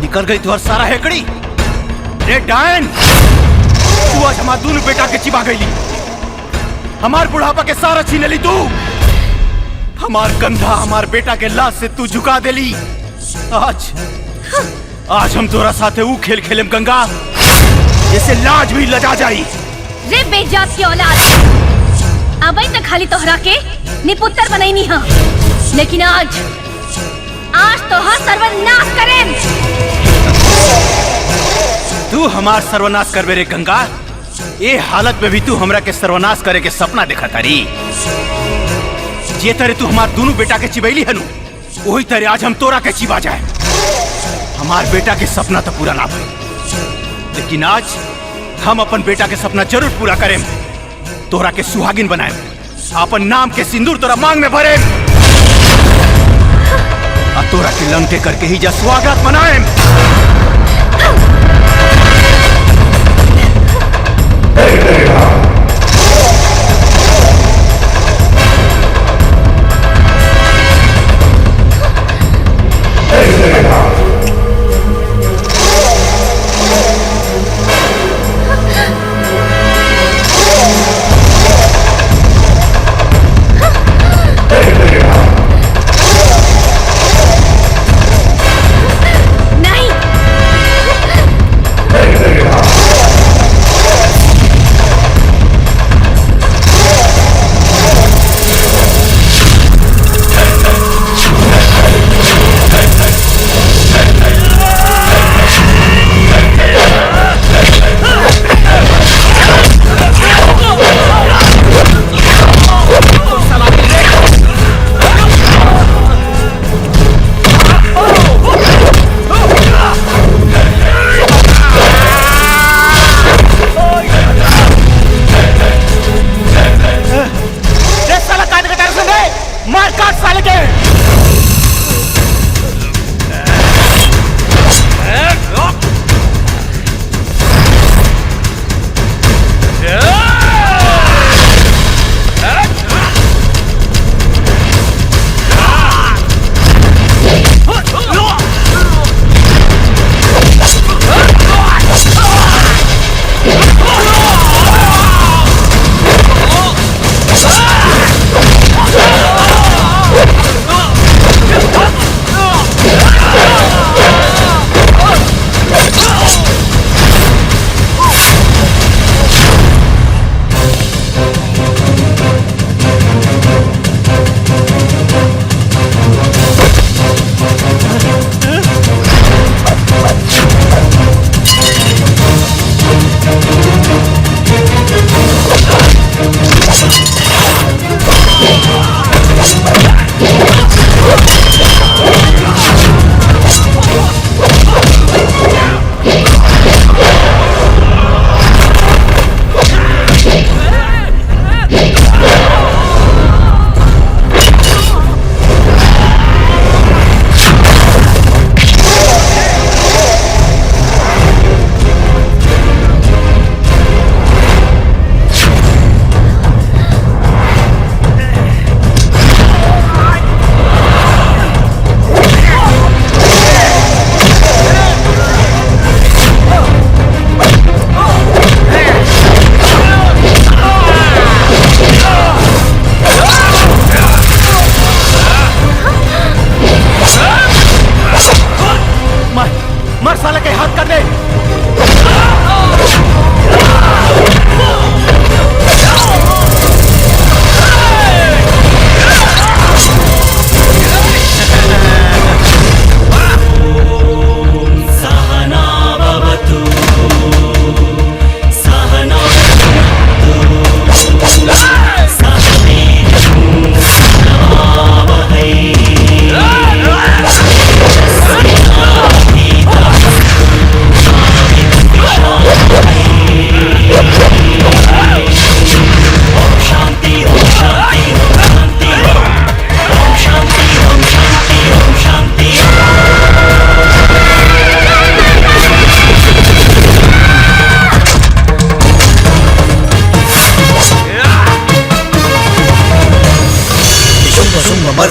निकल गई तुहर सारा हेकड़ी रे डायन। तू आज हमार दोनों बेटा के चिबा गईली, हमार बुढ़ापा के सारा छीन ली तू। हमार कंधा हमार बेटा के लाश से तू झुका देली। आज हम तोरा साथे ऊ खेल खेलेम गंगा, जैसे लाज भी लजा जाई। रे बेजात की औलाद, अबई तक खाली तोहरा के निपुत्तर बनैनी हा, लेकिन आज तोहर सर्वनाश करेम। तू हमार सर्वनाश करबे रे गंगा? ए हालत में भी तू हमरा के सर्वनाश करे के सपना देखा तारी। जे तरह तू हमार दोनों बेटा के चिबैली हनु, वही तरह आज हम तोरा के चिबा जाए। हमार बेटा के सपना तो पूरा ना भई, लेकिन आज हम अपन बेटा के सपना जरूर पूरा करें। तोरा के सुहागिन बनाए, अपन नाम के सिंदूर तोरा मांग में भरे, और तोरा के लंके करके ही जा स्वागत मनाए।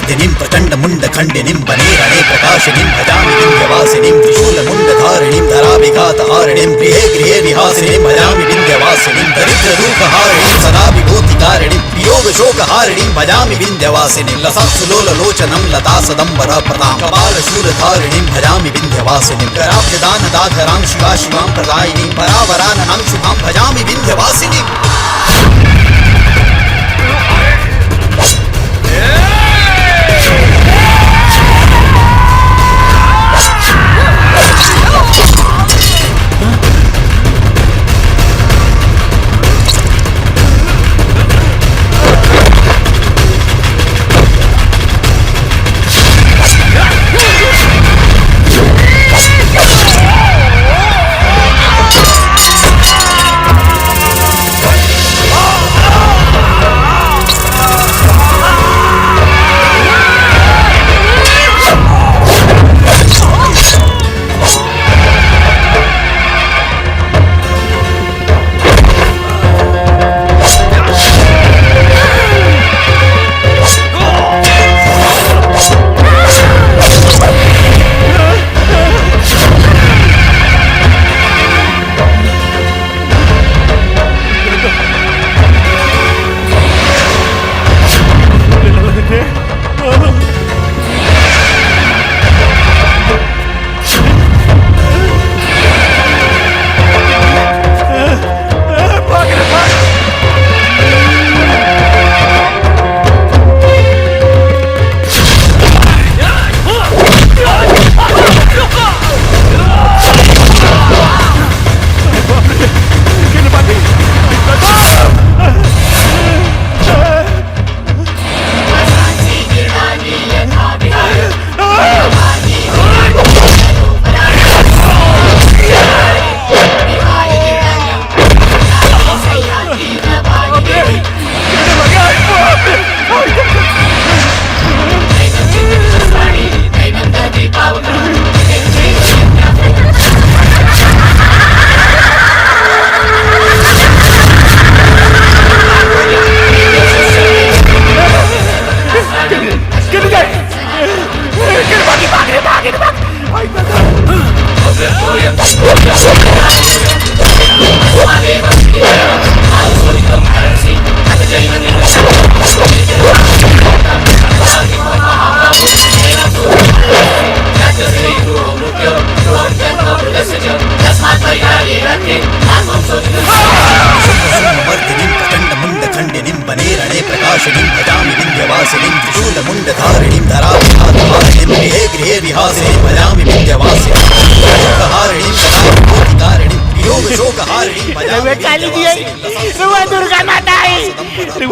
मर्दिनीं प्रचंड मुंड खंडिनीं बने रणे प्रकाशिनीं भजामि विंध्यवासिनीं त्रिशूल मुंड धारिणीं धराभिघात हारिणीं गृहे गृहे विहासिनीं भजामि विंध्यवासिनीं दरिद्र दुःख हारिणीं सदा विभूति कारिणीं वियोग शोक हारिणीं भजामि विंध्यवासिनीं लसत्सुलोल लोचनं लता सदंबर प्रदां कपाल शूल धारिणीं भजामि विंध्यवासिनीं कराब्ज दान दाधरां शिवा शिवां प्रदायिनीं परावराननां शुभां भजामि विंध्यवासिनीं।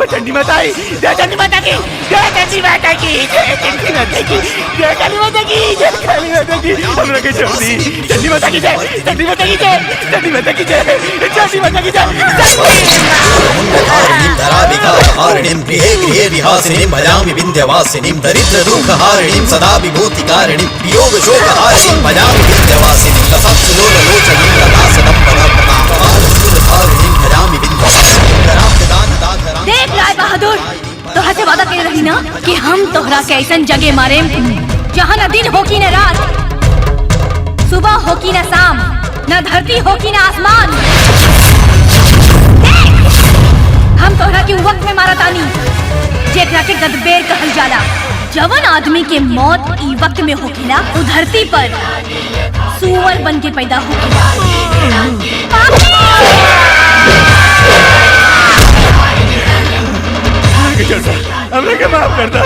चंडी माता आई, जय चंडी माता की, जय चंडी माता की, जय चंडी माता की, जय काली माता की, जय काली माता की, हम लोग छोड़ दी, चंडी माता की जय, चंडी माता की जय, चंडी माता की जय, चंडी माता की गृहे गृहे विहासिनीं भजामि विंध्यवासिनीं दरिद्र दुःख हारिणीं सदा विभूति कारिणीं वियोग शोक हारिणीं भजामि विंध्यवासिनीं लसत्सुलोल लोचनं लता सदंबर प्रदां कपाल शूल धारिणीं भजामि विंध्यवासिनीं कराब्ज दान दाधरां। देख राय बहादुर, तोहरा से वादा कर रही ना कि हम तोहरा के ऐसन जगह मारे जहाँ न दिन हो की न रात, सुबह हो की न शाम, न धरती हो की न आसमान। हम तोहरा के वक्त में मारा तानी जेकरा के गदबेर कहल जाला। जवन आदमी के मौत ई वक्त में होखेला उ धरती पर सुअर बन के पैदा होखेला। हमरा के माफ कर दा।